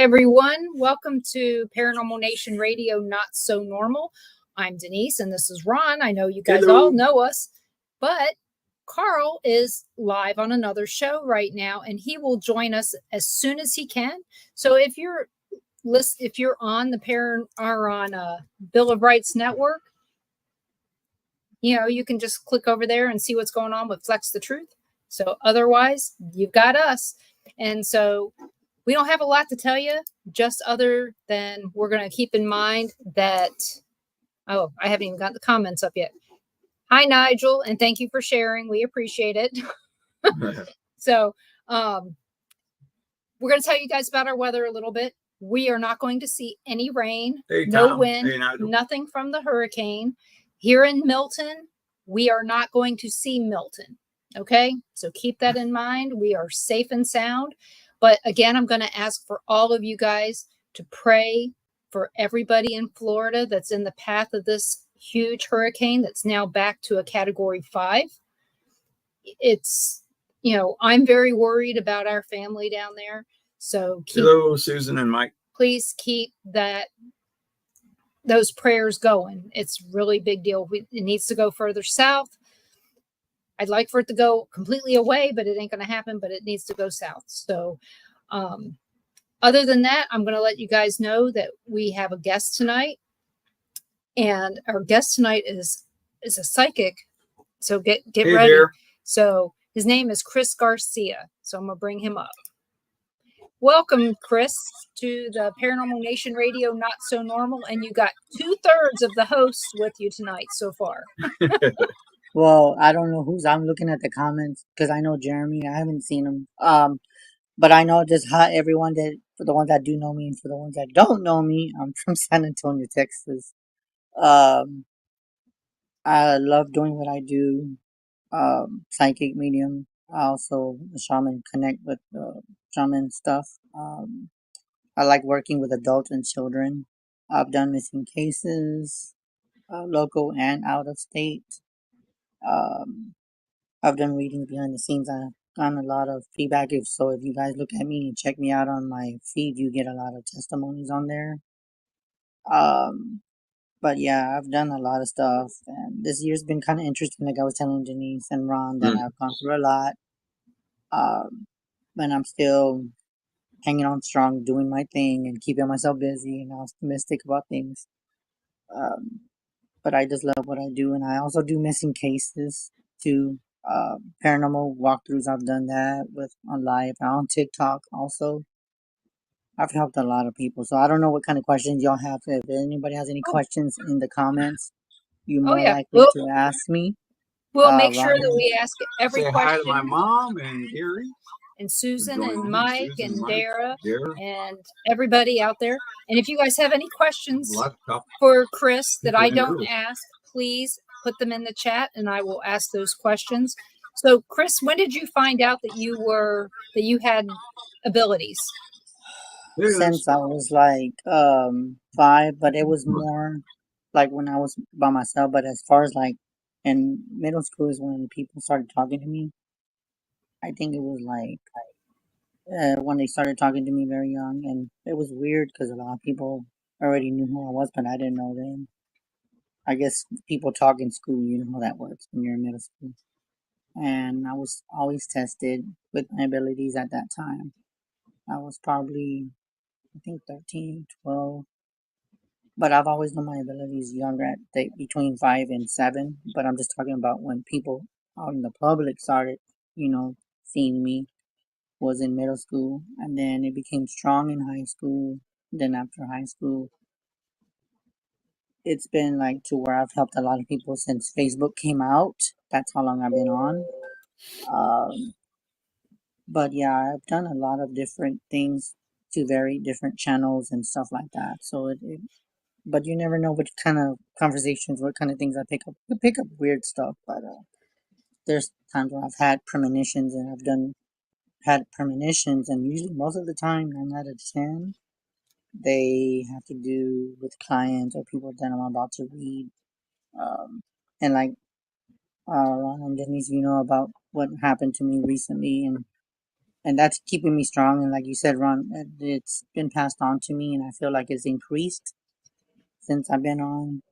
everyone. Welcome to Paranormal Nation Radio, Not So Normal. I'm Denise, and this is Ron. I know you guys all know us, but Carl is live on another show right now, and he will join us as soon as he can. So if you're on the Bill of Rights Network, you can just click over there and see what's going on with Flex the Truth. So otherwise, you've got us. And so we don't have a lot to tell you, just other than we're going to keep in mind that, I haven't even got the comments up yet. Hi, Nigel, and thank you for sharing. We appreciate it. So we're going to tell you guys about our weather a little bit. We are not going to see any rain, no wind, nothing from the hurricane. Here in Milton, we are not going to see Milton. Okay, so keep that in mind. We are safe and sound. But again, I'm going to ask for all of you guys to pray for everybody in Florida that's in the path of this huge hurricane that's now back to a Category 5. It's, I'm very worried about our family down there. So hello, Susan and Mike. Please keep those prayers going. It's really big deal. It needs to go further south. I'd like for it to go completely away, but it ain't going to happen, but it needs to go south. So other than that, I'm going to let you guys know that we have a guest tonight, and our guest tonight is a psychic. So get ready. There. So his name is Chris Garcia. So I'm going to bring him up. Welcome, Chris, to the Paranormal Nation Radio, Not So Normal. And you got 2/3 of the hosts with you tonight so far. Well, I don't know I'm looking at the comments because I know Jeremy. I haven't seen him. But I know just how everyone for the ones that do know me and for the ones that don't know me, I'm from San Antonio, Texas. I love doing what I do. Psychic medium. I also a shaman, connect with shaman stuff. I like working with adults and children. I've done missing cases, local and out of state. I've done readings behind the scenes. I've gotten a lot of feedback. If you guys look at me and check me out on my feed, you get a lot of testimonies on there. But yeah, I've done a lot of stuff, and this year's been kind of interesting. Like I was telling Denise and Ron that I've gone through a lot. But I'm still hanging on strong, doing my thing, and keeping myself busy and optimistic about things. But I just love what I do, and I also do missing cases too. Paranormal walkthroughs, I've done that on live, on TikTok also. I've helped a lot of people, so I don't know what kind of questions y'all have. If anybody has any questions in the comments, you're more likely to ask me. We'll make sure that we ask every question. Hi to my mom and Gary. And Susan and Mike and Dara and everybody out there. And if you guys have any questions for Chris that I don't ask, please put them in the chat and I will ask those questions. So Chris, when did you find out that you had abilities? Since I was like 5, but it was more like when I was by myself. But as far as like in middle school is when people started talking to me. I think it was like when they started talking to me very young, and it was weird because a lot of people already knew who I was, but I didn't know them. I guess people talk in school, you know how that works when you're in middle school. And I was always tested with my abilities at that time. I was probably, I think 13, 12. But I've always known my abilities younger, between 5 and 7. But I'm just talking about when people out in the public started, seeing me, was in middle school. And then it became strong in high school. Then after high school, it's been like to where I've helped a lot of people since Facebook came out. That's how long I've been on. But yeah, I've done a lot of different things to very different channels and stuff like that. So but you never know which kind of conversations, what kind of things I pick up. You pick up weird stuff, but there's times where I've had premonitions, and had premonitions, and usually most of the time, 9 out of 10, they have to do with clients or people that I'm about to read. And like Ron and Denise, about what happened to me recently, and and that's keeping me strong. And like you said, Ron, it's been passed on to me, and I feel like it's increased since I've been on,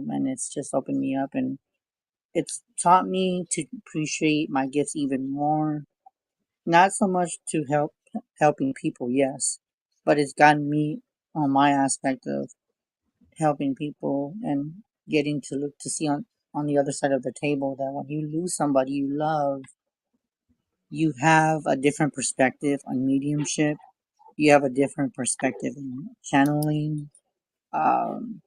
and it's just opened me up, and it's taught me to appreciate my gifts even more. Not so much to helping people, yes, but it's gotten me on my aspect of helping people and getting to look to see on the other side of the table that when you lose somebody you love, you have a different perspective on mediumship. You have a different perspective in channeling, um,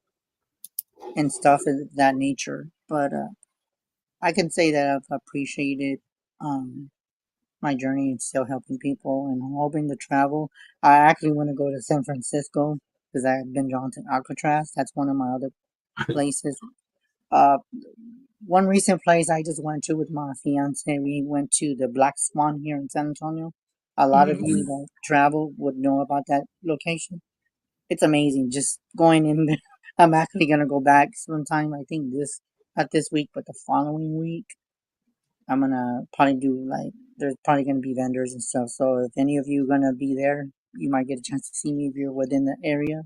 and stuff of that nature. But I can say that I've appreciated um, my journey and still helping people, and I'm hoping to travel. I actually want to go to San Francisco because I've been drawn to Alcatraz. That's one of my other places. Uh, One recent place I just went to with my fiance, we went to the Black Swan here in San Antonio. A lot of Mhm. you that travel would know about that location. It's amazing just going in there. I'm actually gonna go back sometime. I think not this week, but the following week. I'm gonna probably do like there's probably gonna be vendors and stuff. So if any of you are gonna be there, you might get a chance to see me if you're within the area.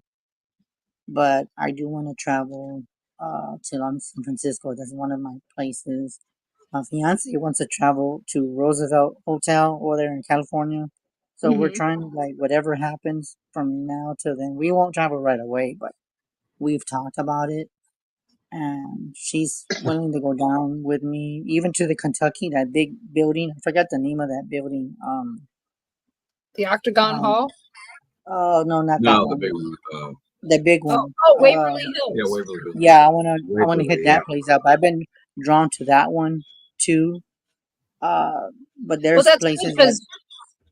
But I do want to travel to San Francisco. That's one of my places. My fiance wants to travel to Roosevelt Hotel over there in California. So we're Mhm. trying to like whatever happens from now till then. We won't travel right away, but we've talked about it, and she's willing to go down with me, even to the Kentucky, that big building. I forgot the name of that building. The Octagon Um, Hall. oh no, not that No, the one. big one. The big Oh, one. oh, Waverly Yeah, Hills. Waverly Hills. Yeah, I wanna hit Waverly, yeah. that place up. I've been drawn to that one too. But Well, there's that's good places like because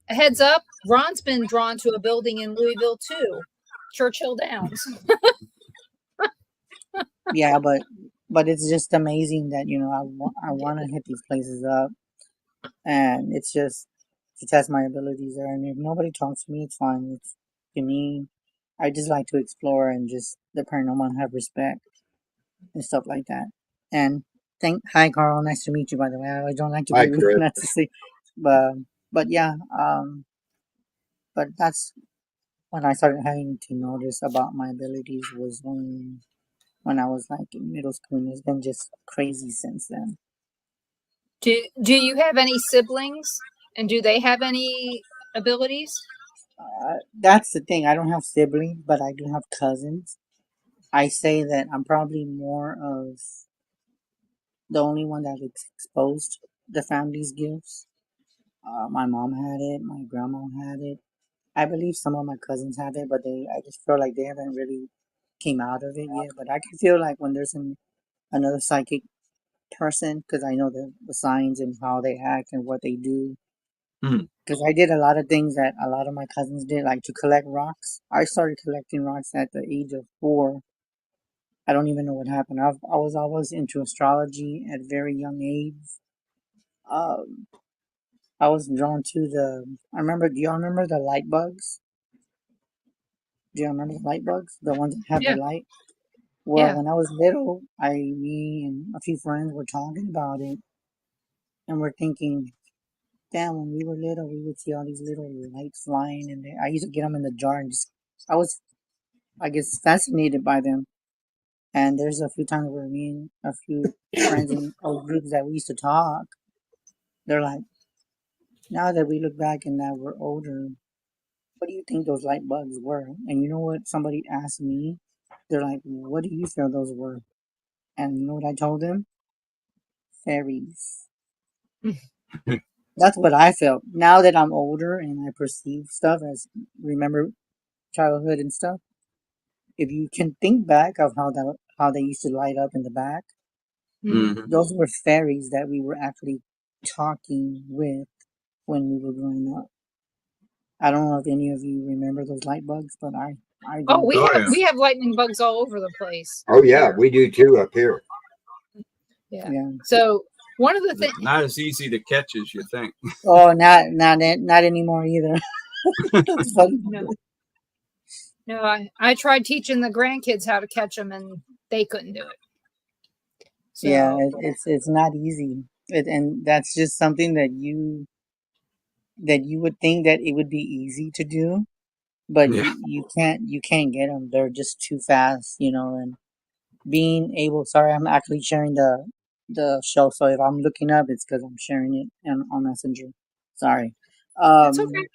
heads up, Ron's been drawn to a building in Louisville too, Churchill Downs. yeah, but it's just amazing that I want to hit these places up, and it's just to test my abilities there. And if nobody talks to me, it's fine. It's to me, I just like to explore and just the paranormal and have respect and stuff like that. And hi Carl, nice to meet you. By the way, I don't like to Hi, be rude, Chris. not to say, but yeah, but that's when I started having to notice about my abilities was when I was like in middle school, and it's been just crazy since then. Do you have any siblings, and do they have any abilities? That's the thing. I don't have siblings, but I do have cousins. I say that I'm probably more of the only one that exposed the family's gifts. My mom had it, my grandma had it. I believe some of my cousins have it, but I just feel like they haven't really came out of it yet. But I can feel like when there's another psychic person, because I know the signs and how they act and what they do. Hmm. Because I did a lot of things that a lot of my cousins did, like to collect rocks. I started collecting rocks at the age of 4. I don't even know what happened. I was always into astrology at a very young age. Um, I was drawn to do y'all remember the light bugs? Do you remember the light bugs? The ones that have the Yeah, light? Well, yeah. when I was little, me and a few friends were talking about it, and we're thinking, damn, when we were little, we would see all these little lights flying, and I used to get them in the jar and I was, I guess, fascinated by them. And there's a few times where me and a few friends in old groups that we used to talk, they're like, now that we look back and that we're older, what do you think those light bugs were? And you know what? Somebody asked me, they're like, what do you feel those were? And you know what I told them? Fairies. That's what I felt. Now that I'm older and I perceive stuff as remember childhood and stuff, if you can think back of how they used to light up in the back, Mm. Mm-hmm. those were fairies that we were actually talking with when we were growing up. I don't know if any of you remember those light bugs, but I Oh, do. Oh, yeah. we have lightning bugs all over the place. Oh, yeah, Here. we do too up here. Yeah. Yeah. So one of the things. Not as easy to catch as you think. Oh, not anymore either. That's funny. No, I tried teaching the grandkids how to catch them, and they couldn't do it. Yeah, So it's not easy, and that's just something that that you would think that it would be easy to do, but Yeah. you can't get them. They're just too fast, you know. And being able, sorry, I'm actually sharing the show, so if I'm looking up, it's because I'm sharing it on Messenger. Sorry. That's okay.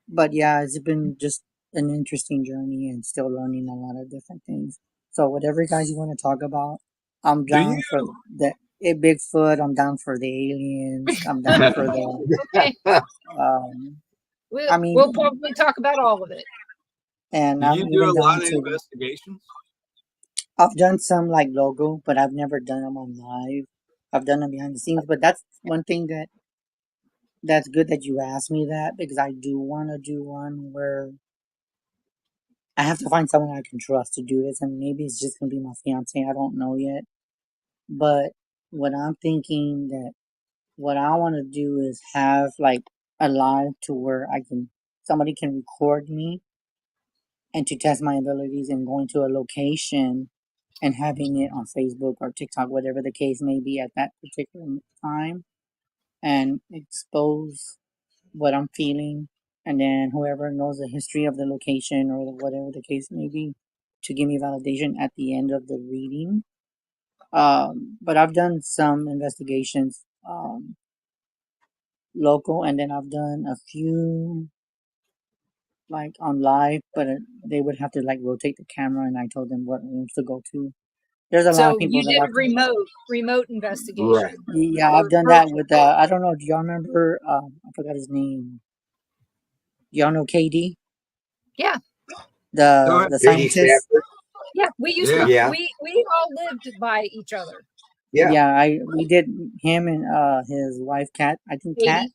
But yeah, it's been just an interesting journey and still learning a lot of different things. So whatever guys you want to talk about, I'm Do you? down for the Bigfoot. I'm down for the aliens. I'm down for the. Okay. Um, We'll, I we'll mean, probably talk about all of it. and Do I'm you do even a lot down of to. investigations? I've done some like logo, but I've never done them on live. I've done them behind the scenes, but that's one thing that's good that you asked me that because I do want to do one where I have to find someone I can trust to do this, and maybe it's just gonna be my fiance. I don't know yet, but what I'm thinking that what I want to do is have like a live to where I can somebody can record me and to test my abilities and going to a location and having it on Facebook or TikTok, whatever the case may be at that particular time, and expose what I'm feeling, and then whoever knows the history of the location or whatever the case may be, to give me validation at the end of the reading. But I've done some investigations local, and then I've done a few like on live, but they would have to like rotate the camera, and I told them what rooms to go to. There's a lot of So people you that did like a to. remote investigation. Yeah, I've Or done that virtual. with. I don't know. Do y'all remember? I forgot his name. Y'all know KD, Yeah. Go the ahead. Katie scientist. Shepard. Yeah. We used Yeah. to Yeah. we all lived by each other. Yeah. Yeah, we did him and his wife Kat. I think Kat,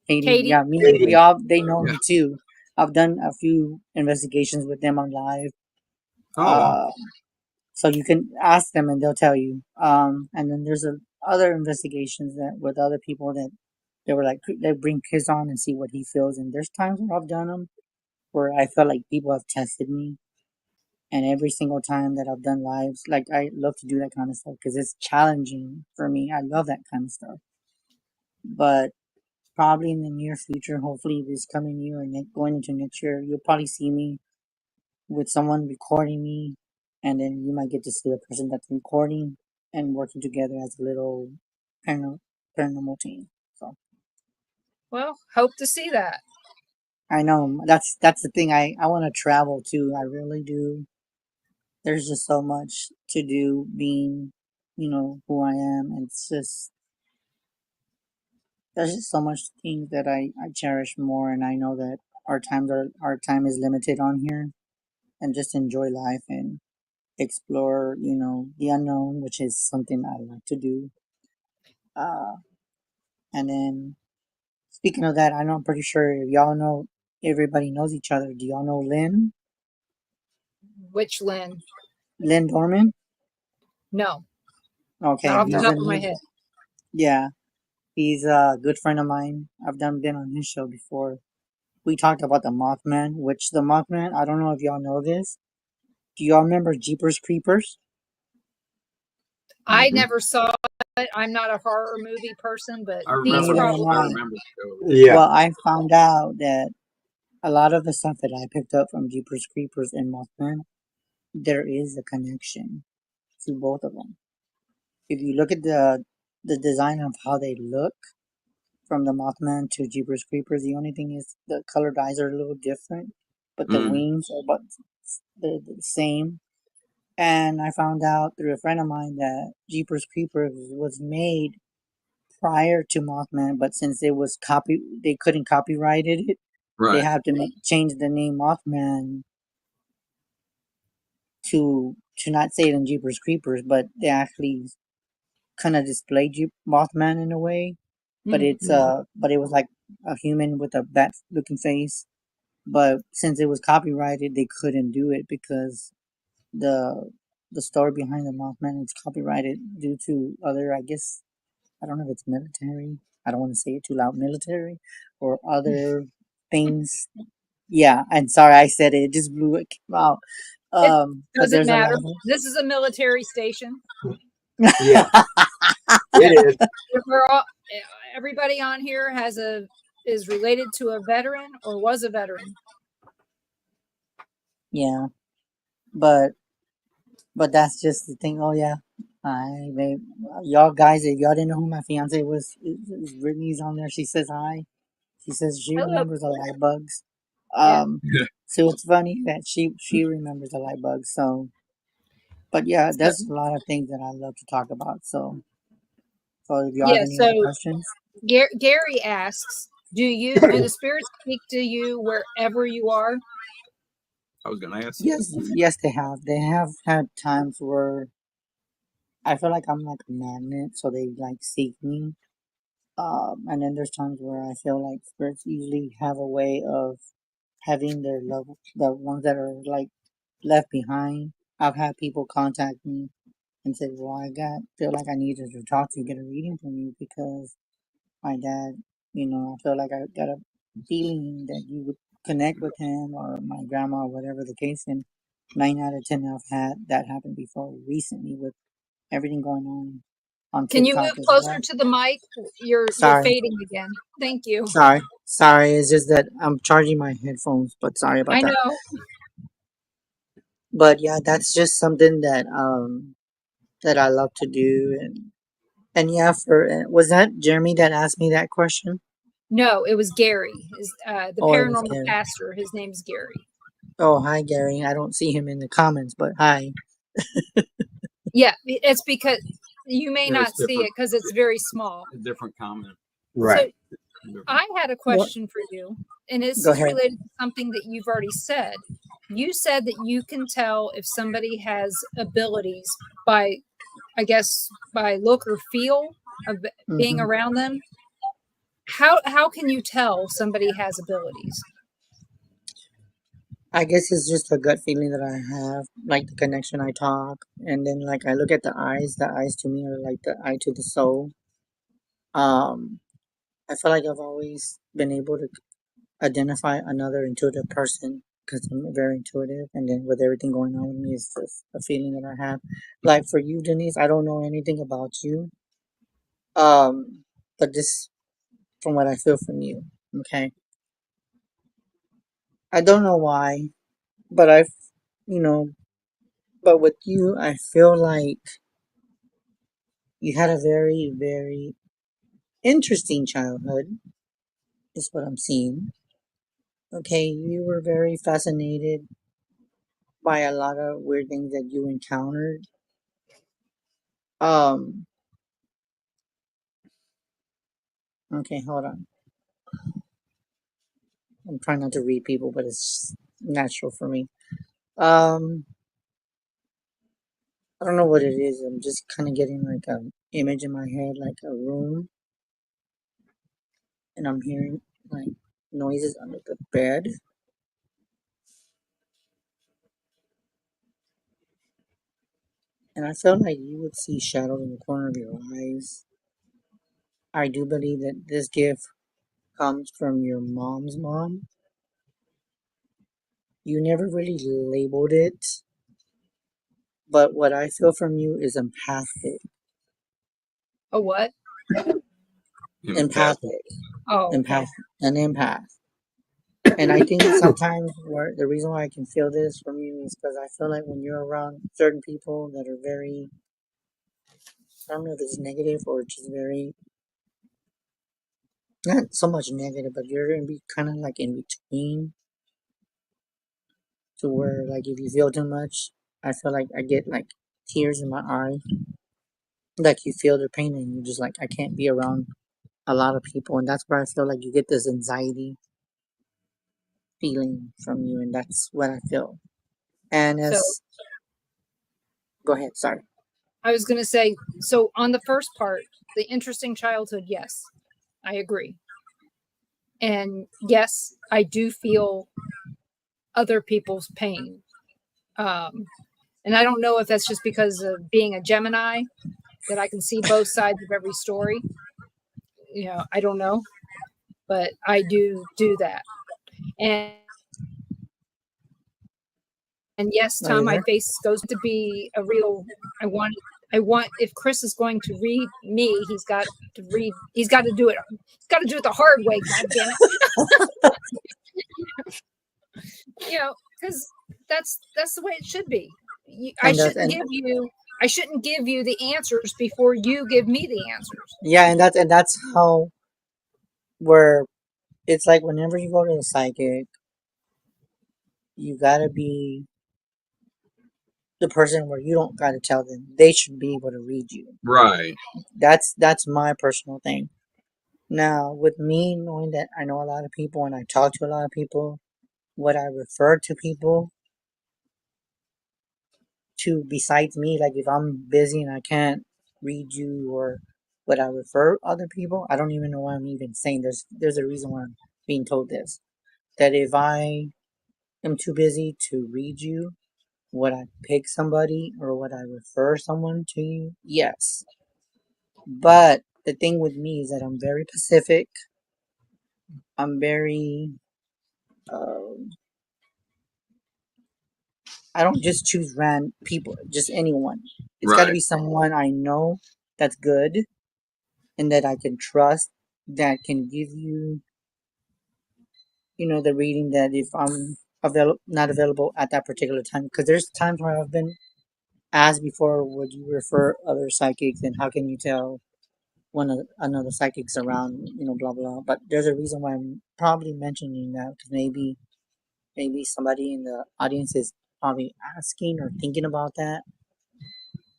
Katie. Katie. Yeah, me. Katie. We all they know Yeah. me too. I've done a few investigations with them on live. Oh, wow. So you can ask them and they'll tell you. And then there's other investigations that with other people that they were like they bring Chris on and see what he feels. And there's times where I've done them where I felt like people have tested me. And every single time that I've done lives, like I love to do that kind of stuff because it's challenging for me. I love that kind of stuff. But probably in the near future, hopefully this coming year and going into next year, you'll probably see me with someone recording me, and then you might get to see the person that's recording and working together as a little paranormal team. So Well, hope to see that. I know that's the thing. I want to travel too. I really do. There's just so much to do being, who I am. And it's just there's just so much things that I cherish more, and I know that our time is limited on here, and just enjoy life and explore, the unknown, which is something I like to do. Uh, and then speaking of that, I know I'm pretty sure y'all know everybody knows each other. Do y'all know Which Lynn? Lynn Dorman? No, not Okay, off the No. top of my head. yeah, he's a good friend of mine. I've been on his show before. We talked about the Mothman, which the Mothman, I don't know if y'all know this. Do y'all remember Jeepers Creepers? I Mhm. never saw it. I'm not a horror movie person, but I these remember. Neither The, am probably. I I. remember the show. Yeah. Well, I found out that a lot of the stuff that I picked up from Jeepers Creepers and Mothman, there is a connection to both of them. If you look at the design of how they look from the Mothman to Jeepers Creepers, the only thing is the colored eyes are a little different, but the Mm. wings are about the same. And I found out through a friend of mine that Jeepers Creepers was made prior to Mothman, but since they couldn't copyright it, they Right. had to change the name Mothman to not say it in Jeepers Creepers, but they actually kind of displayed Mothman in a way. But but it was like a human with a bat looking face. But since it was copyrighted, they couldn't do it because the the story behind the Mothman is copyrighted due to other, I guess, I don't know if it's military. I don't want to say it too loud, military or other things. Yeah, and sorry I said it. It just blew it out. It But doesn't there's a matter. lot This is a military station. Yeah. of. It is. We're all, everybody on here has a is related to a veteran or was a veteran. Yeah, but that's just the thing. Oh yeah, y'all guys, if y'all didn't know who my fiance was, Brittany's on there. She says hi. She says she Hello. remembers the light bugs. Yeah. So it's funny that she remembers the light bugs. So, but yeah, So, there's a lot of things that I love to talk about. So if y'all have yeah. any So other questions, Gary asks, do the spirits speak to you wherever you are? I was gonna ask. yes, they have. They have had times where I feel like I'm like a magnet, so they like seek me. And then there's times where I feel like spirits usually have a way of having their love, the ones that are like left behind. I've had people contact me and say, "Well, feel like I needed to talk to you, get a reading from you because my dad, I feel like I got a feeling that you would connect with him or my grandma or whatever the case." And 9 out of 10 I've had that happen before recently with everything going on Can you TikTok move as closer well. to the mic? You're Sorry, fading again. Thank you. sorry. It's just that I'm charging my headphones, but sorry about I that. know. But yeah, that's just something that I love to do, and yeah, was that Jeremy that asked me that question? No, it was Gary. Is the Oh, it was paranormal Gary. pastor? His name's Gary. Oh, hi Gary. I don't see him in the comments, but hi. Yeah, it's because you may Yeah, not it's see it different. because it's very small. A different comment. So Different. I had a What? question for you, and this Go is ahead. related to something that you've already said. You said that you can tell if somebody has abilities by, I guess, by look or feel of being Hmm. around them. How can you tell somebody has abilities? I guess it's just a gut feeling that I have, like the connection I talk, and then like I look at the eyes. The eyes to me are like the eye to the soul. Um, I feel like I've always been able to identify another intuitive person because I'm very intuitive, and then with everything going on with me, it's just a feeling that I have. Like for you, Denise, I don't know anything about you, but this from what I feel from you. Okay, I don't know why, but you know, but with you, I feel like you had a very, very interesting childhood. Is what I'm seeing. Okay, you were very fascinated by a lot of weird things that you encountered. Um, okay, hold on. I'm trying not to read people, but it's natural for me. Um, I don't know what it is. I'm just kind of getting like a image in my head, like a room, and I'm hearing like noises under the bed. And I felt like you would see shadows in the corner of your eyes. I do believe that this gift comes from your mom's mom. You never really labeled it, but what I feel from you is empathic. A what? Empath. Empathic. Oh, okay. Empath. An empath. And I think sometimes the reason why I can feel this from you is because I feel like when you're around certain people that are very, I don't know if it's negative or just very, not so much negative, but you're going to be kind of like in between to where like if you feel too much, I feel like I get like tears in my eye. Like you feel their pain and you're just like, I can't be around a lot of people. And that's where I feel like you get this anxiety feeling from you. And that's what I feel. And So go ahead, sorry. I was going to say, so on the first part, the interesting childhood, yes, I agree. And yes, I do feel other people's pain. And I don't know if that's just because of being a Gemini that I can see both sides of every story. I don't know, but I do that. And yes, Are you Tom, my there? face goes to be a real. I want if Chris is going to read me, he's got to do it. He's got to do it the hard way. God damn it. Because that's the way it should be. I shouldn't give you the answers before you give me the answers. Yeah, and that's how it's like whenever you go to the psychic, you gotta be the person where you don't gotta tell them. They should be able to read you. Right. That's my personal thing. Now, with me knowing that I know a lot of people and I talk to a lot of people, what I refer to people to besides me, like if I'm busy and I can't read you, or what I refer other people, I don't even know why I'm even saying there's a reason why I'm being told this. That if I am too busy to read you, would I pick somebody or would I refer someone to you? Yes. But the thing with me is that I'm very specific. I'm very I don't just choose random people, just anyone. It's got to be someone I know that's good and that I can trust, that can give you, the reading that if I'm not available at that particular time. Because there's times where I've been asked before, would you refer other psychics and how can you tell when another psychic's around, blah, blah. But there's a reason why I'm probably mentioning that, because maybe somebody in the audience is probably asking or thinking about that.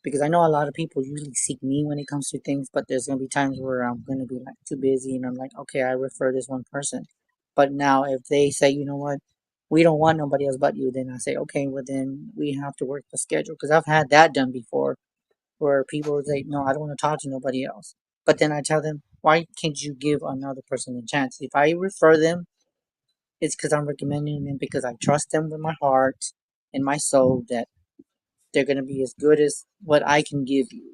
Because I know a lot of people usually seek me when it comes to things, but there's going to be times where I'm going to be like too busy and I'm like, okay, I refer this one person. But now if they say, you know what, we don't want nobody else but you, then I say, okay, well then we have to work the schedule. Because I've had that done before where people would say, no, I don't want to talk to nobody else. But then I tell them, why can't you give another person a chance? If I refer them, it's because I'm recommending them because I trust them with my heart and my soul that they're going to be as good as what I can give you.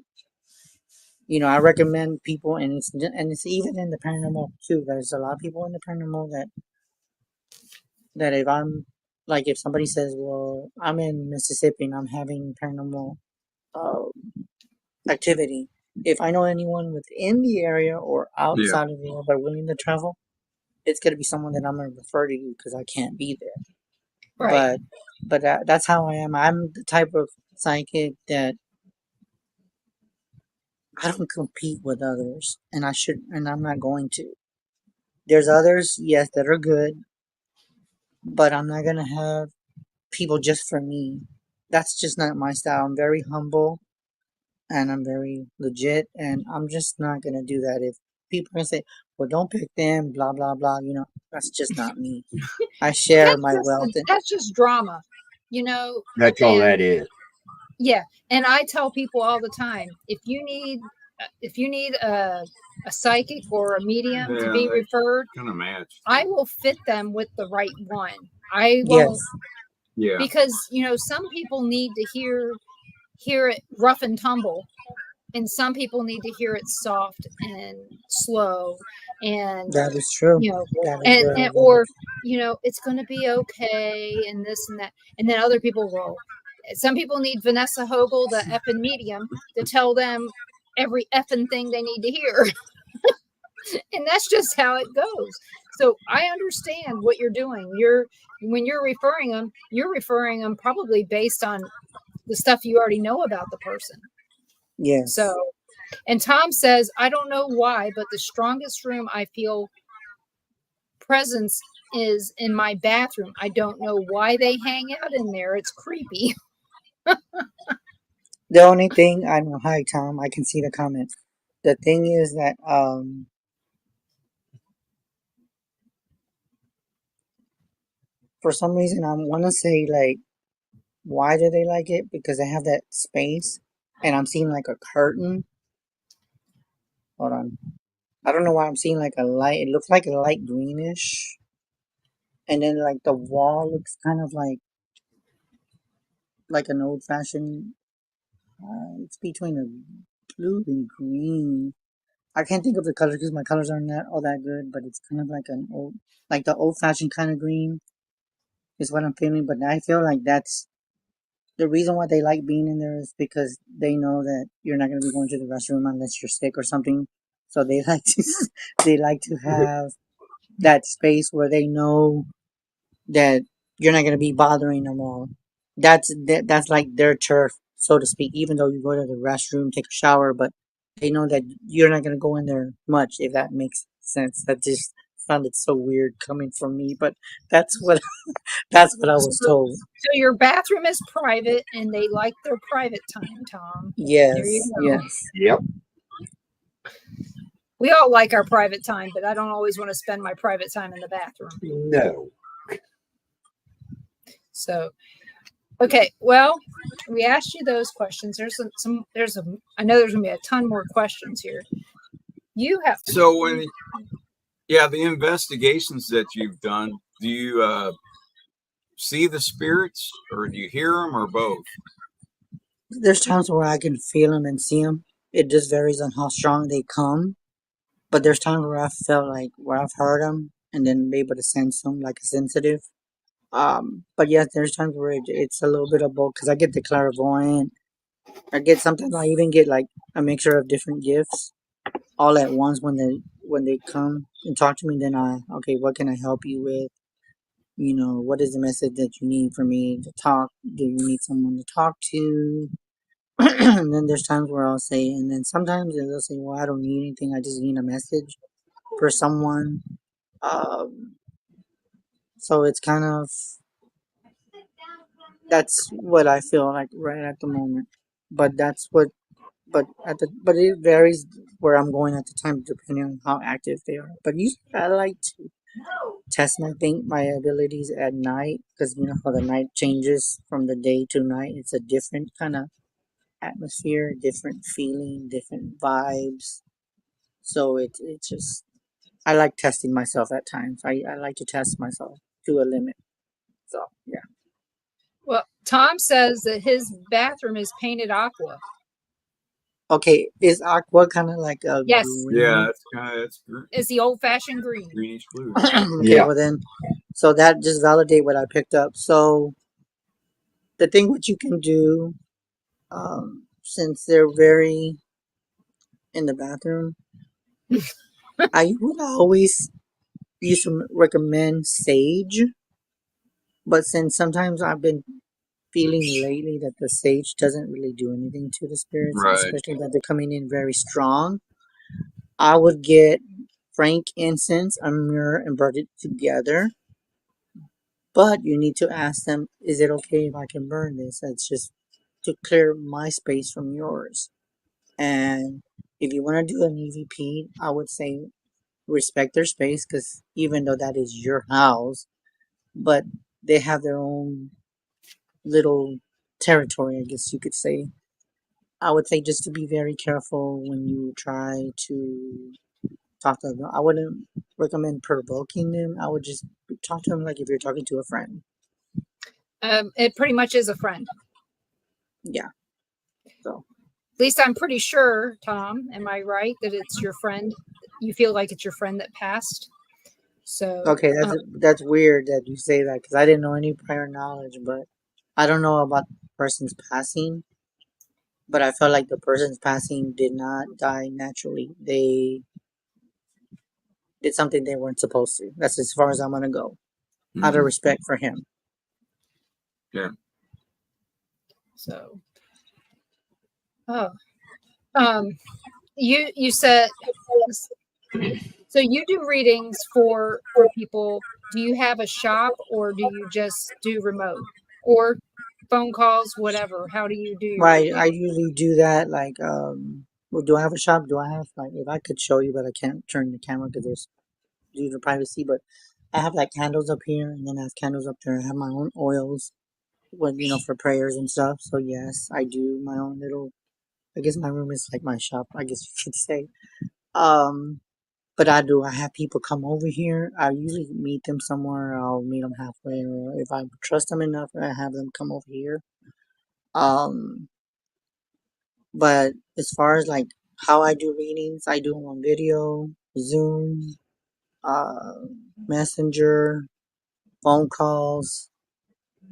I recommend people, and it's even in the paranormal too. There's a lot of people in the paranormal that if I'm like, if somebody says, well, I'm in Mississippi and I'm having paranormal uh, activity, if I know anyone within the area or outside of the area but willing to travel, it's going to be someone that I'm going to refer to you because I can't be there. Right. But that's how I am. I'm the type of psychic that I don't compete with others, and I'm not going to. There's others, yes, that are good, but I'm not gonna have people just for me. That's just not my style. I'm very humble, and I'm very legit, and I'm just not gonna do that. If people are gonna say, "Well, don't pick them," blah blah blah, that's just not me. I share my wealth. That's just drama, That's all that is. Yeah, and I tell people all the time, if you need a psychic or a medium to be referred, Kind of match. I will fit them with the right one. I won't. Yeah. Because some people need to hear it rough and tumble, and some people need to hear it soft and slow, and that is true. Or it's going to be okay, and this and that, and then other people will. Some people need Vanessa Hogel, the effing medium, to tell them every effing thing they need to hear. And that's just how it goes. So I understand what you're doing. When you're referring them probably based on the stuff you already know about the person. Yes. So, and Tom says, I don't know why, but the strongest room I feel presence is in my bathroom. I don't know why they hang out in there. It's creepy. The only thing I know, hi Tom, I can see the comments. The thing is that for some reason I want to say like, why do they like it? Because they have that space, and I'm seeing like a curtain. Hold on, I don't know why I'm seeing like a light. It looks like a light greenish, and then like the wall looks kind of like an old fashioned. It's between a blue and green. I can't think of the colors because my colors aren't all that good, but it's kind of like the old fashioned kind of green is what I'm feeling. But I feel like that's the reason why they like being in there is because they know that you're not going to be going to the restroom unless you're sick or something. So they like to they like to have that space where they know that you're not going to be bothering them all. That's like their turf, so to speak. Even though you go to the restroom, take a shower, but they know that you're not going to go in there much, if that makes sense. That just sounded so weird coming from me, but that's what that's what I was told. So your bathroom is private, and they like their private time, Tom. Yes, There you go. yes. Yep. We all like our private time, but I don't always want to spend my private time in the bathroom. No. So, okay, well, we asked you those questions. I know there's gonna be a ton more questions here. You have So the investigations that you've done, do you see the spirits, or do you hear them, or both? There's times where I can feel them and see them. It just varies on how strong they come. But there's times where I felt like where I've heard them and then be able to sense them like a sensitive. But yes, there's times where it's a little bit of both because I get the clairvoyant. Sometimes I even get like a mixture of different gifts all at once when they come and talk to me. Then okay, what can I help you with? What is the message that you need for me to talk? Do you need someone to talk to? And then there's times where I'll say, and then sometimes they'll say, well, I don't need anything. I just need a message for someone. Um, so it's kind of, that's what I feel like right at the moment. But but it varies where I'm going at the time depending on how active they are. But usually I like to test my abilities at night because you know how the night changes from the day to night. It's a different kind of atmosphere, different feeling, different vibes. So it's just I like testing myself at times. I like to test myself to a limit. So yeah. Well, Tom says that his bathroom is painted aqua. Okay, is aqua kind of like a Yes. green? Yeah, It's the old-fashioned green. greenish blue. Okay, Yeah. well then, so that just validate what I picked up. So the thing what you can do, since they're very in the bathroom, I would always used to recommend sage, but since sometimes I've been feeling lately that the sage doesn't really do anything to the spirits, Right. especially that they're coming in very strong, I would get frankincense and myrrh and burn it together. But you need to ask them, is it okay if I can burn this? That's just to clear my space from yours. And if you want to do an EVP, I would say respect their space because even though that is your house, but they have their own little territory, I guess you could say. I would say just to be very careful when you try to talk to them. I wouldn't recommend provoking them. I would just talk to them like if you're talking to a friend. It pretty much is a friend. Yeah. So. At least I'm pretty sure, Tom. Am I right that it's your friend? You feel like it's your friend that passed. So Okay, that's weird that you say that because I didn't know any prior knowledge, but I don't know about the person's passing. But I felt like the person's passing did not die naturally. They did something they weren't supposed to. That's as far as I'm gonna go, out of respect for him. Yeah. So, you said so you do readings for people. Do you have a shop or do you just do remote or phone calls, whatever? How do you do your Right, I reading? usually do that. Like, well, do I have a shop? Do I have like? If I could show you, but I can't turn the camera because there's due to privacy. But I have like candles up here, and then I have candles up there. I have my own oils, with for prayers and stuff. So yes, I do my own little. I guess my room is like my shop. I guess you could say. But I do. I have people come over here. I usually meet them somewhere. I'll meet them halfway, or if I trust them enough, I have them come over here. Um, but as far as like how I do readings, I do them on video, Zoom, uh, Messenger, phone calls.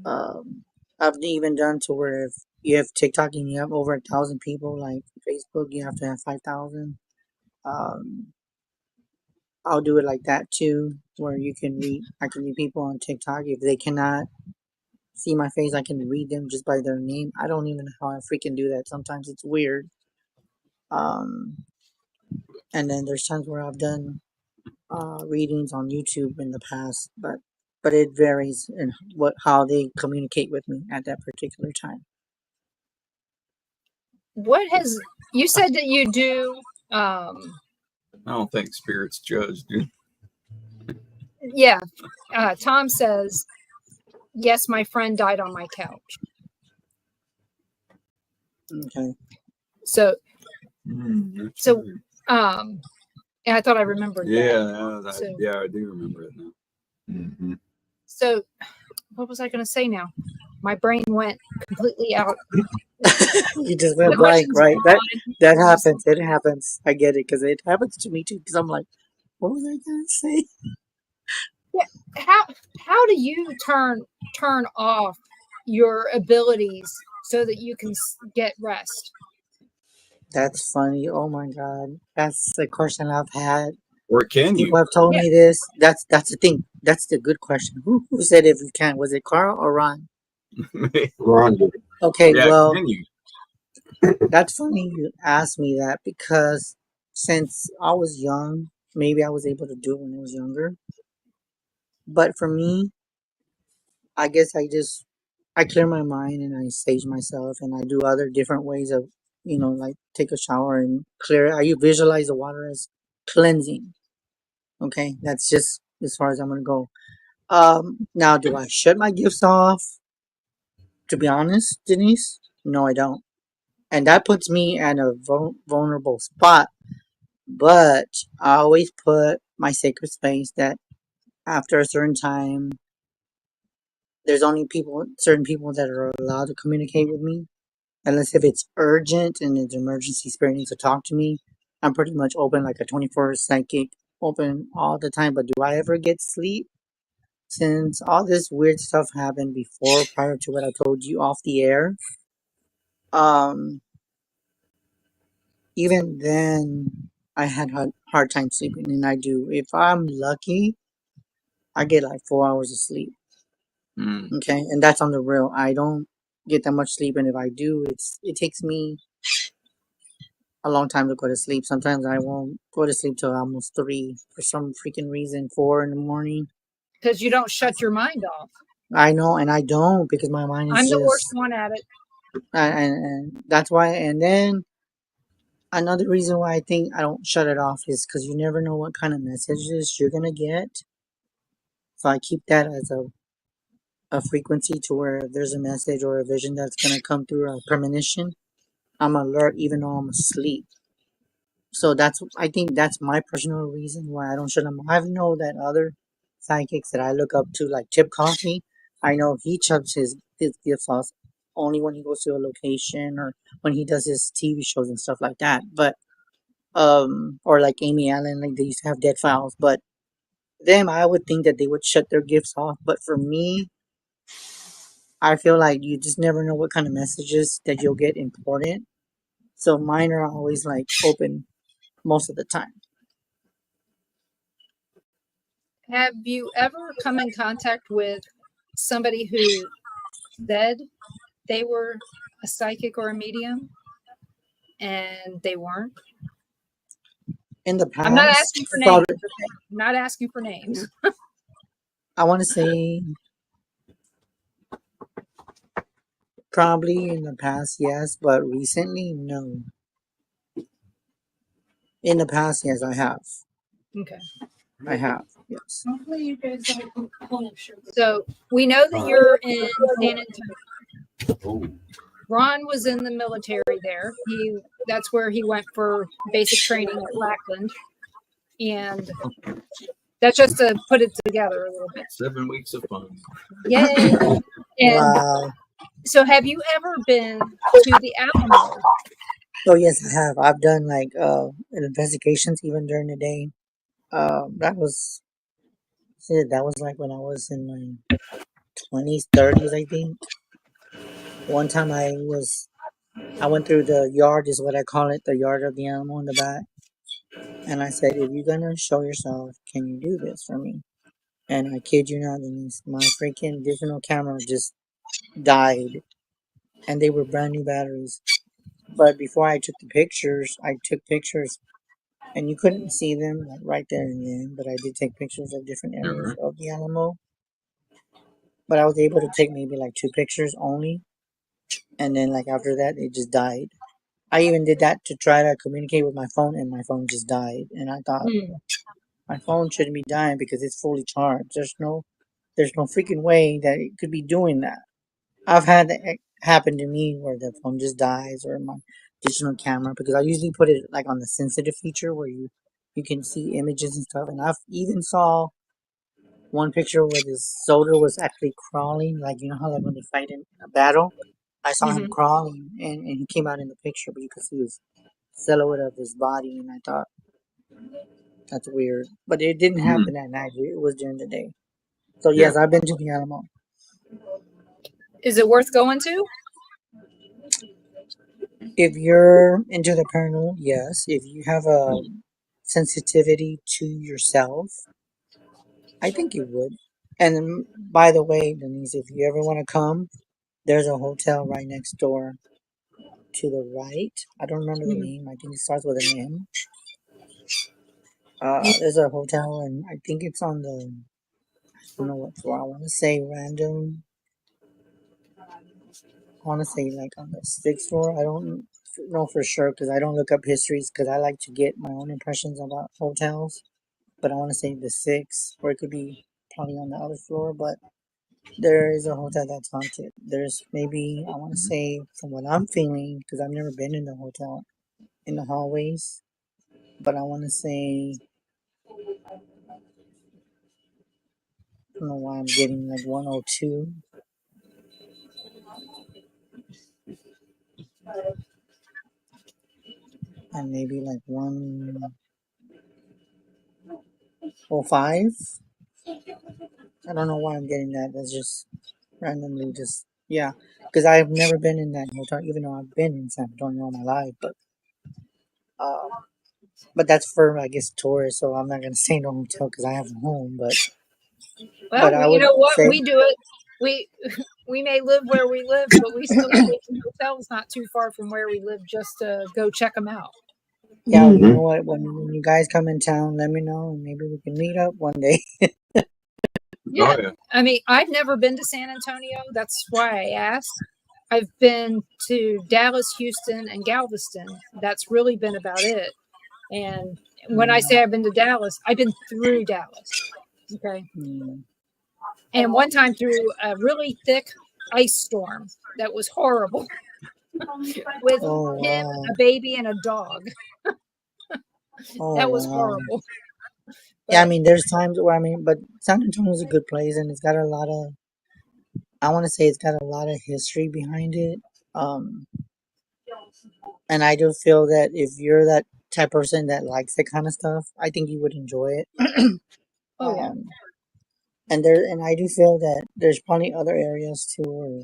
Um, I've even done to where if you have TikTok and you have over 1,000 people, like Facebook, you have to have 5,000. Um, I'll do it like that too, where I can read people on TikTok. If they cannot see my face, I can read them just by their name. I don't even know how I freaking do that. Sometimes it's weird. Um, and then there's times where I've done readings on YouTube in the past, but it varies in how they communicate with me at that particular time. You said that you do I don't think spirits judge, dude. yeah. Tom says, yes, my friend died on my couch. Okay. So Mm, and I thought I remembered that. So- Yeah, I do remember it now. Mm-hmm. So what was I going to say now? My brain went completely out. You just went The blank, question's right? gone. That happens. It happens. I get it because it happens to me too. Because I'm like, what was I gonna say? How do you turn off your abilities so that you can get rest? That's funny. Oh my god, that's the question I've had. Or can People you? have told Yeah. me this. That's the thing. That's the good question. Who said if you can? Was it Carl or Ron? Ron did it. Okay, Yeah, well, can you? that's funny you asked me that because since I was young, maybe I was able to do it when I was younger. But for me, I guess I clear my mind and I sage myself and I do other different ways of, like take a shower and clear it. I visualize the water as cleansing. Okay, that's just as far as I'm gonna go. Now do I shut my gifts off? To be honest, Denise, no, I don't, and that puts me at a vulnerable spot. But I always put my sacred space that after a certain time, there's only certain people that are allowed to communicate with me. Unless if it's urgent and it's emergency spirit needs to talk to me, I'm pretty much open like a 24 psychic, open all the time. But do I ever get sleep? Since all this weird stuff happened before, prior to what I told you off the air, um, even then I had hard time sleeping, and I do. If I'm lucky, I get like 4 hours of sleep. Mm. Okay, and that's on the real. I don't get that much sleep, and if I do, it takes me a long time to go to sleep. Sometimes I won't go to sleep till almost 3 for some freaking reason, 4 in the morning. Because you don't shut your mind off. I know, and I don't because my mind is I'm the just, worst one at it. and that's why. And then another reason why I think I don't shut it off is because you never know what kind of messages you're gonna get. So I keep that as a frequency to where if there's a message or a vision that's gonna come through a premonition, I'm alert even though I'm asleep. So I think that's my personal reason why I don't shut them. I know that other psychics that I look up to, like Tip Coffee, I know he chucks his gifts off only when he goes to a location or when he does his TV shows and stuff like that. But or like Amy Allen, like they used to have dead files. But them, I would think that they would shut their gifts off. But for me, I feel like you just never know what kind of messages that you'll get important. So mine are always like open most of the time. Have you ever come in contact with somebody who said they were a psychic or a medium and they weren't? In the past, I'm not asking for names. Okay? I'm not asking for names. I want to say probably in the past, yes, but recently, no. In the past, yes, I have. Okay. I have, yes. Hopefully you guys So we know that you're in San Antonio. Oh. Ron was in the military there. That's where he went for basic training at Lackland. And that's just to put it together a little bit. 7 weeks of fun. Yay. And Wow. so have you ever been to the Alamo? Oh, yes, I have. I've done like investigations even during the day. That was like when I was in my 20s, 30s, I think. One time I went through the yard, is what I call it, the yard of the animal in the back. And I said, if you're gonna show yourself, can you do this for me? And I kid you not, Denise, my freaking digital camera just died. And they were brand new batteries. But before I took took pictures and you couldn't see them like right there and then, but I did take pictures of different areas of the animal. But I was able to take maybe like 2 pictures only. And then like after that, it just died. I even did that to try to communicate with my phone, and my phone just died. And I thought Hmm. my phone shouldn't be dying because it's fully charged. There's no freaking way that it could be doing that. I've had that happen to me where the phone just dies or my digital camera, because I usually put it like on the sensitive feature where you can see images and stuff. And I've even saw one picture where this soldier was actually crawling, like you know how like when they fight in a battle, I saw him Hmm. crawling, and he came out in the picture, but you could see his silhouette of his body, and I thought that's weird. But it didn't happen at night; it was during the day. So Yeah. yes, I've been to the animal. Is it worth going to? If you're into the paranormal, yes. If you have a sensitivity to yourself, I think you would. And by the way, Denise, if you ever want to come, there's a hotel right next door to the right. I don't remember the Hmm. name. I think it starts with an M. You, There's a hotel, and I think it's on the, I don't know what floor. I want to say random. I want to say like on the 6th floor. I don't know for sure because I don't look up histories because I like to get my own impressions about hotels. But I want to say the 6th, or it could be probably on the other floor. But there is a hotel that's haunted. There's maybe, I want to say, from what I'm feeling, because I've never been in the hotel, in the hallways, but I want to say, I don't know why I'm getting like 102, and maybe like 105. I don't know why I'm getting that. That's just randomly just, yeah. Because I've never been in that hotel, even though I've been in San Antonio all my life. Uh, but that's for, I guess, tourists, so I'm not going to say no hotel because I have a home. But I you would know what? say, We do it. We we may live where we live, but we still stay in hotels not too far from where we live just to go check them out. yeah, you know what? When you guys come in town, let me know, and maybe we can meet up one day. Yeah. Oh, yeah. I mean, I've never been to San Antonio. That's why I asked. I've been to Dallas, Houston, and Galveston. That's really been about it. And when I Mm, say I've been to Dallas, I've been through Dallas. Okay. mm. And one time through a really thick ice storm that was horrible with Oh him, wow! a baby, and a dog. Oh That was wow! horrible. Yeah, I But mean, there's times where but San Antonio is a good place, and it's got a lot of. I want to say it's got a lot of history behind it. Um, and I do feel that if you're that type of person that likes that kind of stuff, I think you would enjoy it. oh yeah. Um, and I do feel that there's probably other areas too, where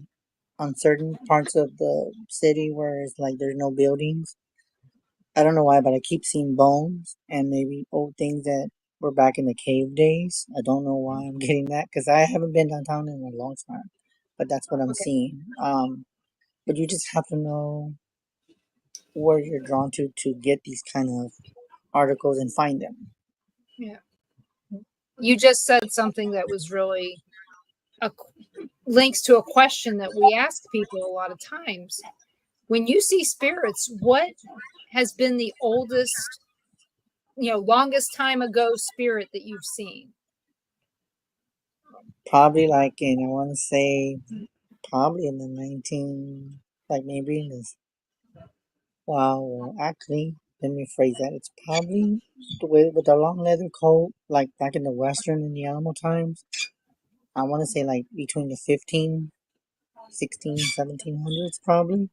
on certain parts of the city where it's like there's no buildings. I don't know why, but I keep seeing bones and maybe old things that were back in the cave days. I don't know why I'm getting that because I haven't been downtown in a long time, but that's what I'm Okay. seeing. But you just have to know where you're drawn to get these kind of articles and find them. Yeah. You just said something that was really a, links to a question that we ask people a lot of times. When you see spirits, what has been the oldest, longest time ago spirit that you've seen? Probably like in, I want to say, probably in the 19, like maybe in this, wow, well, actually, let me phrase that. It's probably with the long leather coat, like back in the Western and the animal times. I want to say like between the 15, 16, 1700s probably.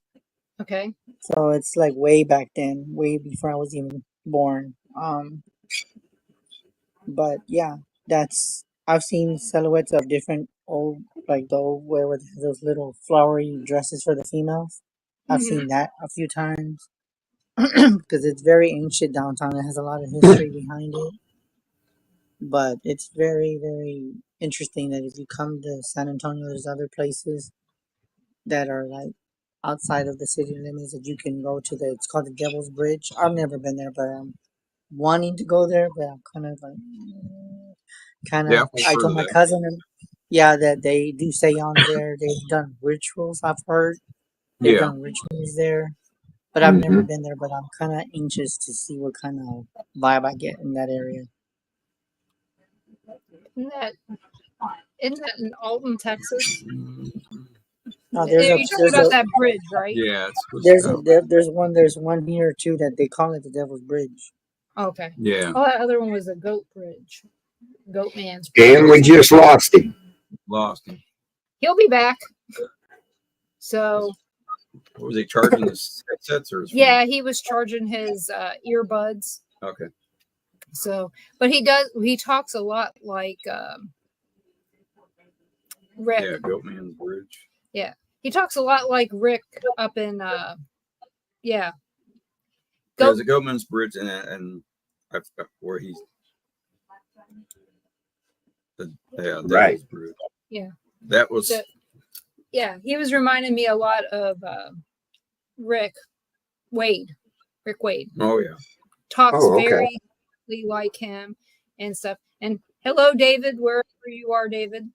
Okay. So it's like way back then, way before I was even born. But yeah, I've seen silhouettes of different old, like the old where with those little flowery dresses for the females. I've Mhm. seen that a few times because it's very ancient downtown. It has a lot of history behind it, but it's very, very interesting that if you come to San Antonio, there's other places that are like outside of the city limits that you can go to. It's called the Devil's Bridge. I've never been there, but I'm wanting to go there. But I'm kind of like, Yeah, I've I heard told of my that. cousin, yeah, that they do seance there. They've done rituals. I've heard they've Yeah. done rituals there, but I've never Mhm. been there. But I'm kind of anxious to see what kind of vibe I get in that area. Isn't that in Alton, Texas? No, You're talking about that bridge, right? Yeah, it's supposed to go. there's one here too that they call it the Devil's Bridge. Okay. Yeah, Oh, that other one was the Goat Bridge. Goat Man's Bridge. And we just lost him. lost him. He'll be back. So What was he charging his headsets or his phone? yeah, he was charging his earbuds. Okay. So, but he talks a lot like Rick. Yeah, Goatman's Bridge. Yeah. He talks a lot like Rick up in yeah. There's a Goatman's Bridge and where he's Devil's Right. Bridge. Yeah. That was Yeah, he was reminding me a lot of Rick Wade. oh yeah. Talks Oh, okay. very like him and stuff. And hello, David, wherever you are, David.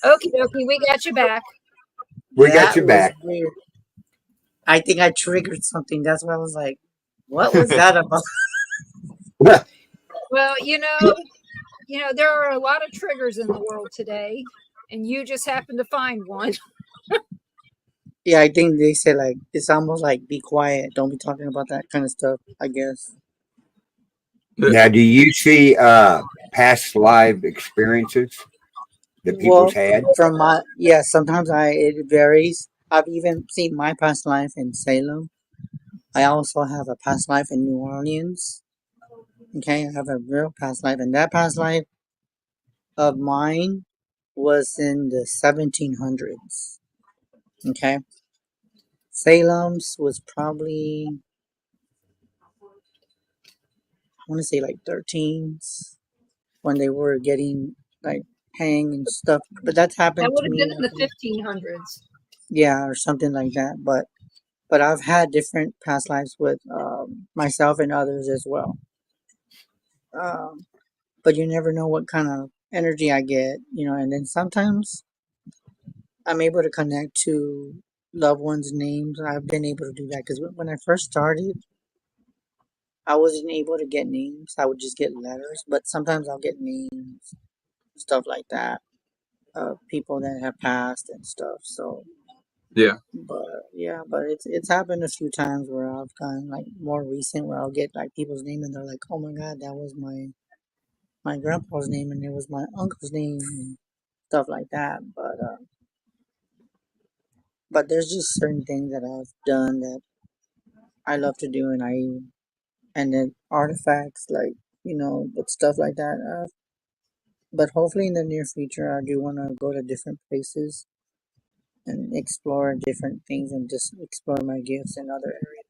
Okie dokie, we got you back. We got you was back. Weird. I think I triggered something. That's why I was like, "What was that about?" Well, there are a lot of triggers in the world today, and you just happen to find one. Yeah, I think they say like it's almost like be quiet, don't be talking about that kind of stuff. I guess. Now, do you see past live experiences that people's had? From sometimes it varies. I've even seen my past life in Salem. I also have a past life in New Orleans. Okay, I have a real past life, and that past life of mine was in the 1700s. Okay, Salem's was probably I want to say like 13s when they were getting like hanged and stuff. But that's That happened would to have me. been in the 1500s. Yeah, or something like that. But I've had different past lives with myself and others as well. Um, but you never know what kind of energy I get, and then sometimes I'm able to connect to loved ones' names. I've been able to do that because when I first started, I wasn't able to get names. I would just get letters, but sometimes I'll get names, stuff like that, of people that have passed and stuff. So, Yeah. but it's happened a few times where I've gone like more recent where I'll get like people's name and they're like, oh my god, that was my grandpa's name and it was my uncle's name and stuff like that. But there's just certain things that I've done that I love to do and then artifacts like but stuff like that. But hopefully in the near future, I do want to go to different places and explore different things and just explore my gifts in other areas.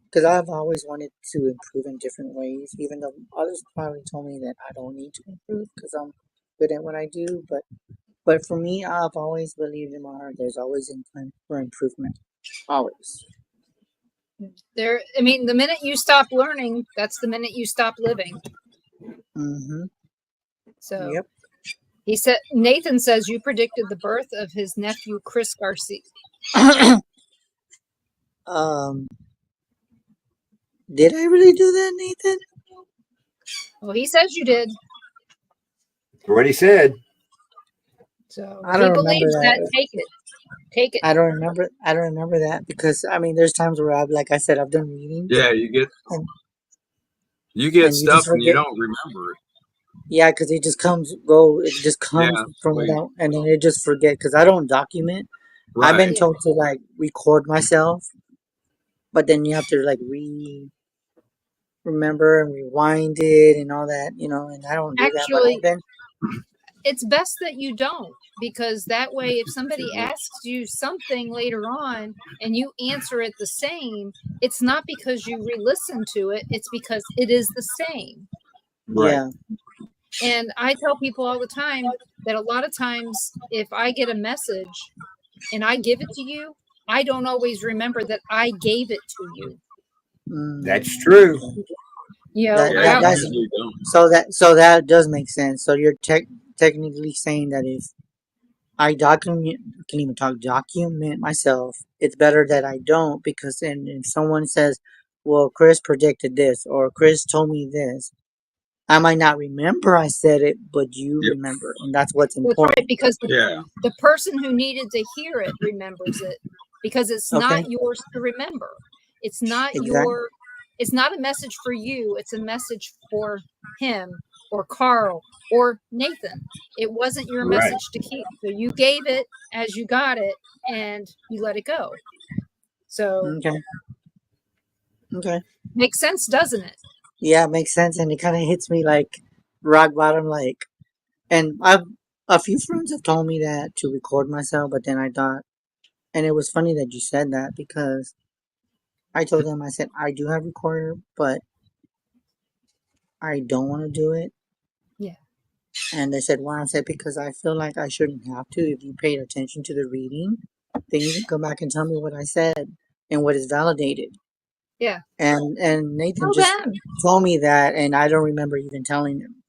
Because I've always wanted to improve in different ways, even though others probably told me that I don't need to improve because I'm good at what I do. But for me, I've always believed in my heart there's always time for improvement. Always. The minute you stop learning, that's the minute you stop living. Mm-hmm. So Yep. Nathan says you predicted the birth of his nephew, Chris Garcia. Did I really do that, Nathan? Well, he says you did. That's what he said. So I don't he remember believes that. that. Take it. I don't remember that because there's times where like I said, I've done readings. Yeah, you get and stuff just and you forget. don't remember it. Yeah, because it just comes from without, and then it just forget because I don't document. Right. I've been told to like record myself, but then you have to like remember and rewind it and all that, and I don't do that. But Actually, I've been it's best that you don't, because that way, if somebody asks you something later on and you answer it the same, it's not because you re-listen to it, it's because it is the same. Right. yeah, And I tell people all the time that a lot of times if I get a message and I give it to you, I don't always remember that I gave it to you. That's true. okay. You know, That Yeah, that you that's usually don't. so that does make sense. So you're technically saying that if I document myself, it's better that I don't, because then if someone says, "Well, Chris predicted this," or "Chris told me this," I might not remember I said it, but you Yep. remember, and that's what's that's right, important. because Yeah. the person who needed to hear it remembers it, because it's Okay, not yours to remember. It's not exactly. it's not a message for you. It's a message for him or Carl or Nathan. It wasn't your Right. message to keep. So you gave it as you got it and you let it go. So Okay, okay. makes sense, doesn't it? Yeah, it makes sense, and it kind of hits me like rock bottom. Like, and a few friends have told me that to record myself, but then I thought, and it was funny that you said that, because I told them, I said I do have recorder, but I don't want to do it. Yeah. And they said, why? I said, because I feel like I shouldn't have to. If you paid attention to the reading, then you can come back and tell me what I said and what is validated. Yeah. And Nathan Tell just them. told me that, and I don't remember even telling him.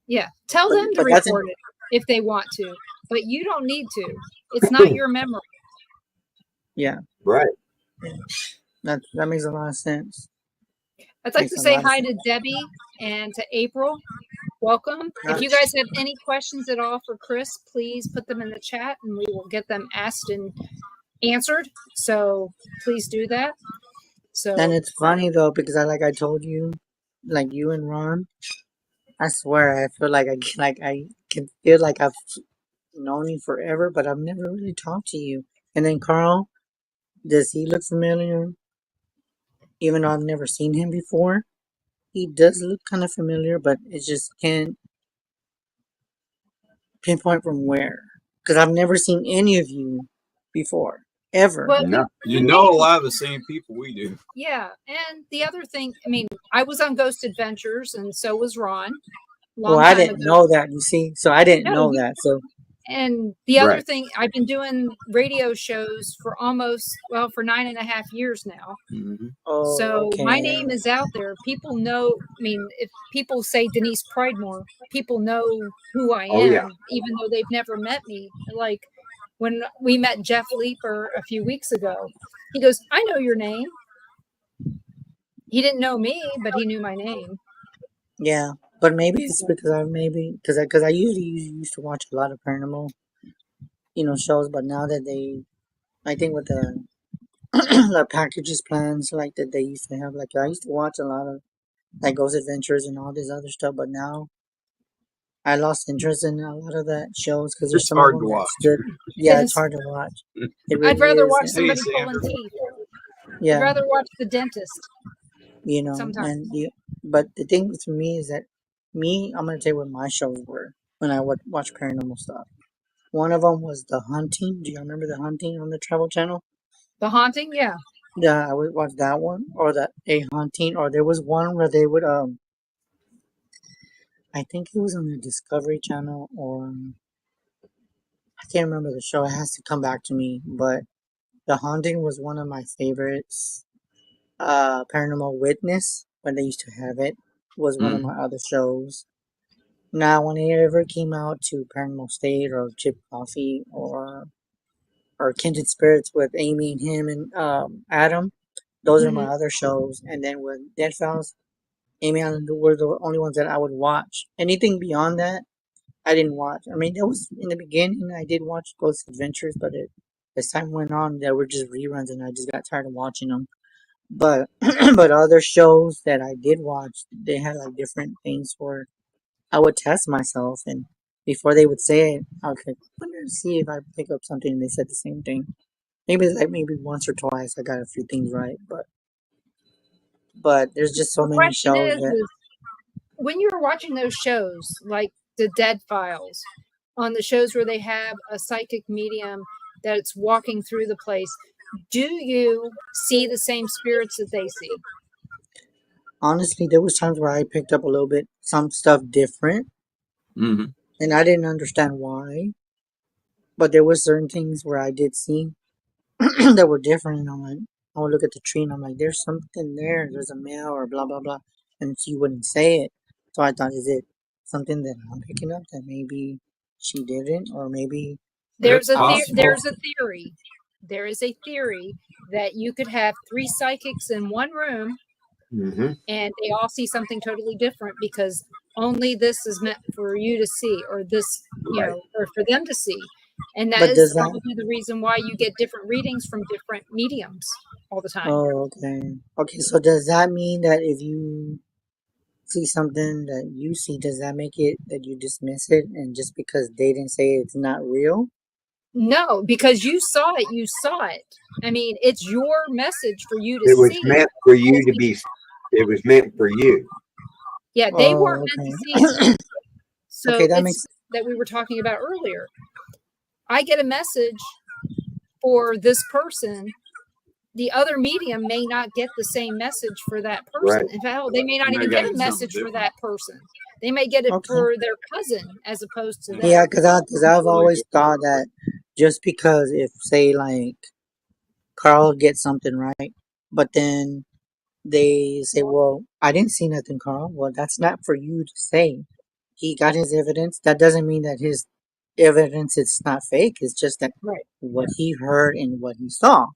Yeah. Tell them to But that's record it if they want to, but you don't need to. It's not your memory. yeah, Right. that makes a lot of sense. I'd like Makes to a say lot of hi sense. to Debbie and to April. Welcome. If Uh, you guys have any questions at all for Chris, please put them in the chat and we will get them asked and answered. So please do that. So And it's funny though, because I told you, like you and Ron, I swear I feel like I can feel like I've known you forever, but I've never really talked to you. And then Carl, does he look familiar? Even though I've never seen him before, he does look kind of familiar, but it just can't pinpoint from where. Because I've never seen any of you before, ever. well, No. You know a lot of the same people we do. yeah. And the other thing, I mean, I was on Ghost Adventures and so was Ron. Well, Long I time didn't ago. know that, you see. So I didn't No, know that. So and the other Right. thing, I've been doing radio shows for for 9.5 years now. Mm-hmm. oh, So okay. my name is out there. People know, I mean, if people say Denise Pridemore, people know who I Oh, yeah. am, even though they've never met me. Like when we met Jeff Leeper a few weeks ago, he goes, I know your name. He didn't know me, but he knew my name. Yeah, but maybe it's because I usually used to watch a lot of paranormal, shows. But now that I think with the the packages plans like that they used to have, like I used to watch a lot of like Ghost Adventures and all this other stuff. But now I lost interest in a lot of that shows because there's It's some of hard them to that watch. stood. It Yeah, it's is. hard to watch. It I'd really rather is. watch And, somebody Hey, pulling Sandra. teeth. I'd yeah, rather watch the dentist sometimes. and but the thing with me is that I'm gonna tell you what my shows were when I would watch paranormal stuff. One of them was The Hunting. Do you remember The Hunting on the Travel Channel? The Haunting, yeah. Yeah, I would watch that one, or the A Hunting, or there was one where they would I think it was on the Discovery Channel, or I can't remember the show. It has to come back to me. But The Haunting was one of my favorites. Paranormal Witness, when they used to have it, was one of Mm. my other shows. Now, when it ever came out to Paranormal State or Chip Coffee or Kindred Spirits with Amy and him and Adam, those are my Mhm. other shows. And then with Dead Files, Amy and Adam were the only ones that I would watch. Anything beyond that, I didn't watch. I mean, it was in the beginning. I did watch Ghost Adventures, but as time went on, there were just reruns, and I just got tired of watching them. But but other shows that I did watch, they had like different things where I would test myself, and before they would say it, I would like, wonder to see if I pick up something, and they said the same thing. Maybe once or twice I got a few things right, but but there's just so The many question shows that. is when you're watching those shows, like the Dead Files, on the shows where they have a psychic medium that's walking through the place, do you see the same spirits that they see? Honestly, there was times where I picked up a little bit some stuff different, Mm-hmm. and I didn't understand why. But there were certain things where I did see that were different, and I'm like, I would look at the tree and I'm like, there's something there. There's a male or blah blah blah, and she wouldn't say it. So I thought, is it something that I'm picking up that maybe she didn't, or maybe That's There's a possible. theory. There is a theory that you could have 3 psychics in one room Mm-hmm. and they all see something totally different because only this is meant for you to see, or this, you Right. know, or for them to see. And that But is does that? probably the reason why you get different readings from different mediums all the time. Oh, okay. Okay, so does that mean that if you see something that you see, does that make it that you dismiss it, and just because they didn't say it's not real? No, because you saw it, you saw it. I mean, it's your message for you to It was see. meant for you to be. It was meant for you. Yeah, they weren't meant to see it. Okay. So Okay, that it's makes. that we were talking about earlier. I get a message for this person. The other medium may not get the same message for that person. Right. In fact, they may not They even gotta get a get something message for different. that person. They may get it Okay. for their cousin as opposed to Yeah, them. because I've always thought that just because if say like Carl gets something right, but then they say, well, I didn't see nothing, Carl. Well, that's not for you to say. He got his evidence. That doesn't mean that his evidence is not fake. It's just that Right. what he heard and what he saw.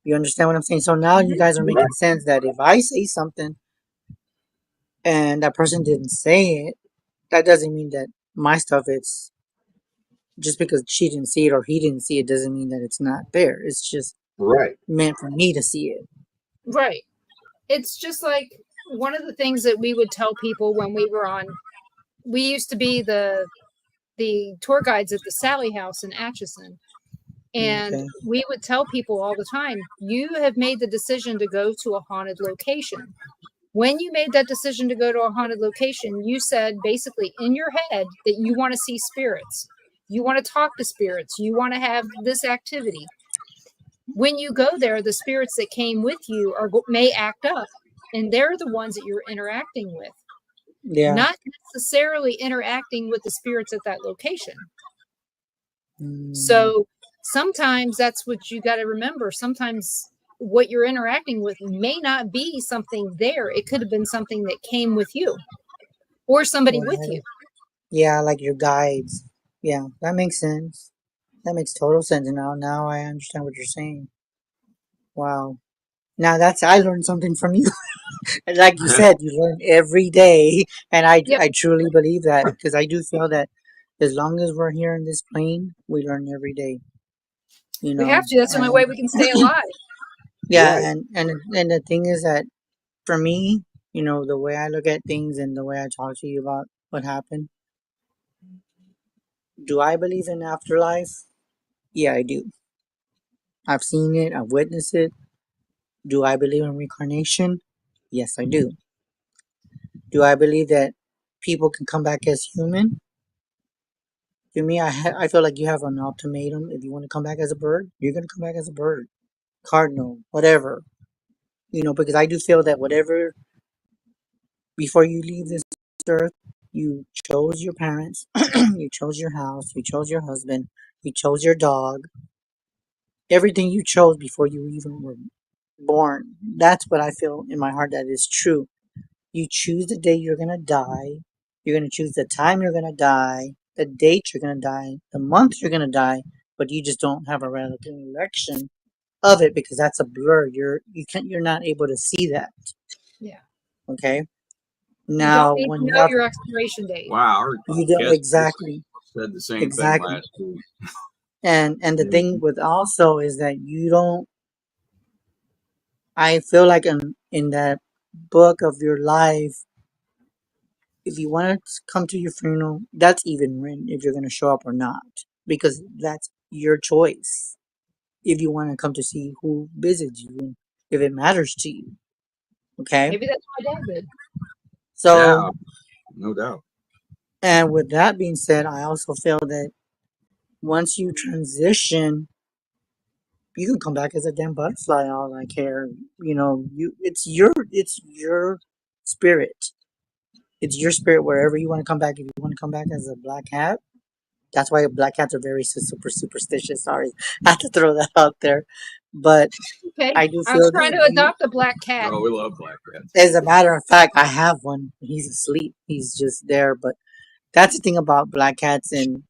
You understand what I'm saying? So now you guys are Right. making sense that if I say something and that person didn't say it, that doesn't mean that my stuff it's just because she didn't see it or he didn't see it doesn't mean that it's not there. It's just Right. meant for me to see it. Right. It's just like one of the things that we would tell people when we were on. We used to be the tour guides at the Sally House in Atchison. And Okay. we would tell people all the time, you have made the decision to go to a haunted location. When you made that decision to go to a haunted location, you said basically in your head that you want to see spirits. You want to talk to spirits. You want to have this activity. When you go there, the spirits that came with you may act up, and they're the ones that you're interacting with, Yeah. not necessarily interacting with the spirits at that location. So sometimes that's what you got to remember. Sometimes what you're interacting with may not be something there. It could have been something that came with you or somebody with you. Yeah, like your guides. Yeah, that makes sense. That makes total sense. Now I understand what you're saying. Wow. Now I learned something from you. And like you said, you learn every day, and Yep. I truly believe that because I do feel that as long as we're here in this plane, we learn every day. You We know, have to. That's the only way we can stay alive. yeah, Right. and the thing is that for me, you know, the way I look at things and the way I talk to you about what happened, do I believe in afterlife? Yeah, I do. I've seen it, I've witnessed it. Do I believe in reincarnation? Yes, I do. Do I believe that people can come back as human? To me, I feel like you have an ultimatum. If you want to come back as a bird, you're going to come back as a bird, cardinal, whatever. You know, because I do feel that whatever, before you leave this earth, you chose your parents, you chose your house, you chose your husband, you chose your dog. Everything you chose before you even were born. That's what I feel in my heart that is true. You choose the day you're going to die. You're going to choose the time you're going to die, the date you're going to die, the month you're going to die, but you just don't have a recollection of it because that's a blur. You're not able to see that. Yeah. Okay? You Now don't need when to you know have your expiration date. Wow, our you don't guest exactly said the same thing exactly. last week. And the thing with also is that you don't I feel like in that book of your life, if you want to come to your funeral, that's even written if you're going to show up or not, because that's your choice. If you want to come to see who visits you, if it matters to you, Okay, Maybe that's what my dad did. so Yeah, no doubt. and with that being said, I also feel that once you transition, you can come back as a damn butterfly. All I care, it's your spirit. It's your spirit wherever you want to come back. If you want to come back as a black cat, that's why black cats are very super superstitious. Sorry, I have to throw that out there, but Okay. I do I was feel trying that to adopt a black cat. Oh, we love black cats. as a matter of fact, I have one. He's asleep. He's just there. But that's the thing about black cats and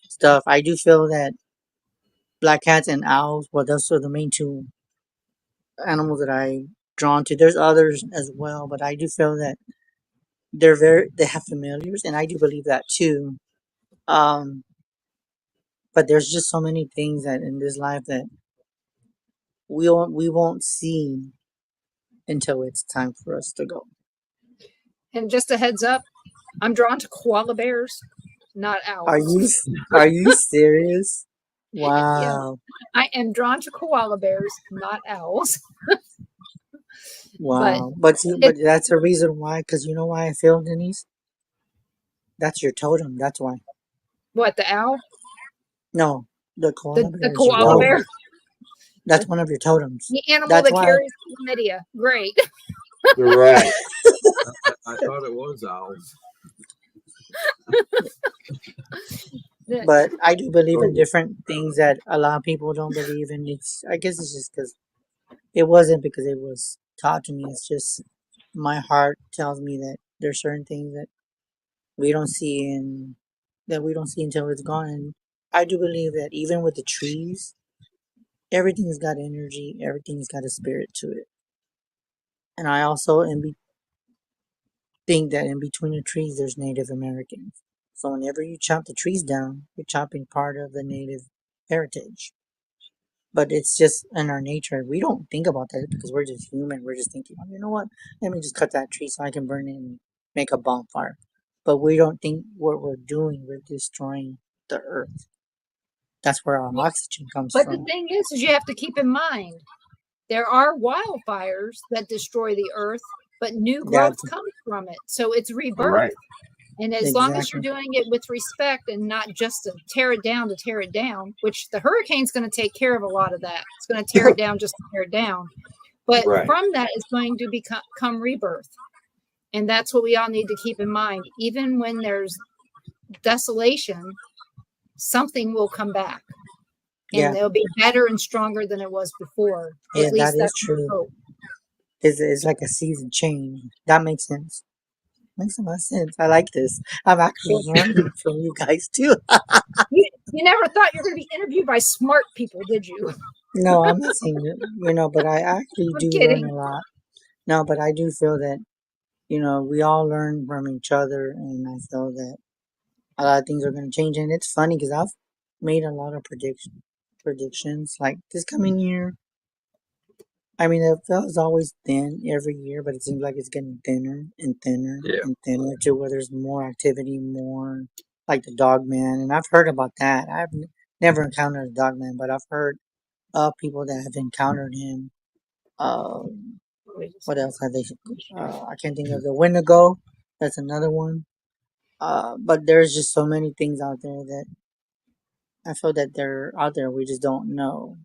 stuff. I do feel that black cats and owls, well, those are the main two animals that I drawn to. There's others as well, but I do feel that they have familiars, and I do believe that too. Um, but there's just so many things that in this life that we won't see until it's time for us to go. And just a heads up, I'm drawn to koala bears, not Are owls. you are you serious? Yeah, Wow. I am drawn to koala bears, not owls. But Wow. But see, but it, that's a reason why, because you know why I feel, Denise? That's your totem. That's why. what, the owl? No, the koala The bear is your koala Koala bear? totem. That's one of your totems. The animal That's that why. carries chlamydia. Great. Right. I thought it was owls. But I do believe in Oh, different things that a lot of people don't believe in. I guess it's just because it wasn't because it was taught to me. It's just my heart tells me that there's certain things that we don't see in that we don't see until it's gone. And I do believe that even with the trees, everything's got energy, everything's got a spirit to it. And I also think that in between the trees there's Native Americans. So whenever you chop the trees down, you're chopping part of the native heritage. But it's just in our nature. We don't think about that because we're just human. We're just thinking, oh, you know what? Let me just cut that tree so I can burn it and make a bonfire. But we don't think what we're doing. We're destroying the earth. That's where our oxygen comes But the from. thing is you have to keep in mind there are wildfires that destroy the earth, but new growth That's comes from it. So it's All rebirth. right. And as long as you're exactly. doing it with respect and not just to tear it down, which the hurricane's going to take care of a lot of that. It's going to tear it down just to tear it down. But Right. from that is going to come rebirth. And that's what we all need to keep in mind. Even when there's desolation, something will come back. Yeah, And they'll be better and stronger than it was before. yeah, At that least is that's my true. hope. It's like a season change. That makes sense. Makes a lot of sense. I like this. I'm actually learning from you guys too. You never thought you were going to be interviewed by smart people, did you? No, I'm not saying it, but I actually I'm do learn kidding. a lot. No, but I do feel that, we all learn from each other, and I feel that a lot of things are going to change. And it's funny because I've made a lot of predictions. Like this coming year, I mean, it feels always thin every year, but it seems like it's getting thinner and thinner yeah. and thinner to where there's more activity, more like the dog man. And I've heard about that. I've never encountered a dog man, but I've heard of people that have encountered him. What else have they? I can't think of the Wendigo. That's another one. But there's just so many things out there that I feel that they're out there. We just don't know.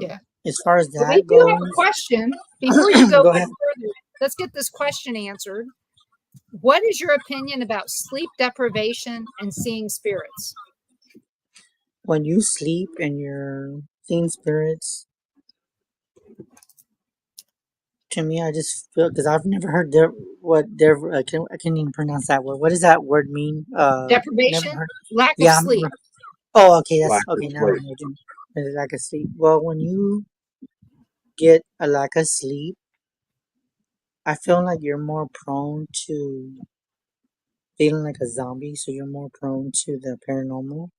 Yeah. As far as But we that do have a goes, question. Before you go go much ahead. further, let's get this question answered. What is your opinion about sleep deprivation and seeing spirits? When you sleep and you're seeing spirits, to me, I just feel because I've never heard I can't even pronounce that word. What does that word mean? Never Deprivation? heard. Lack of Yeah. sleep. Oh, okay. That's Lack of okay. Now I sleep. know. It's lack of sleep. Well, when you get a lack of sleep, I feel like you're more prone to feeling like a zombie, so you're more prone to the paranormal.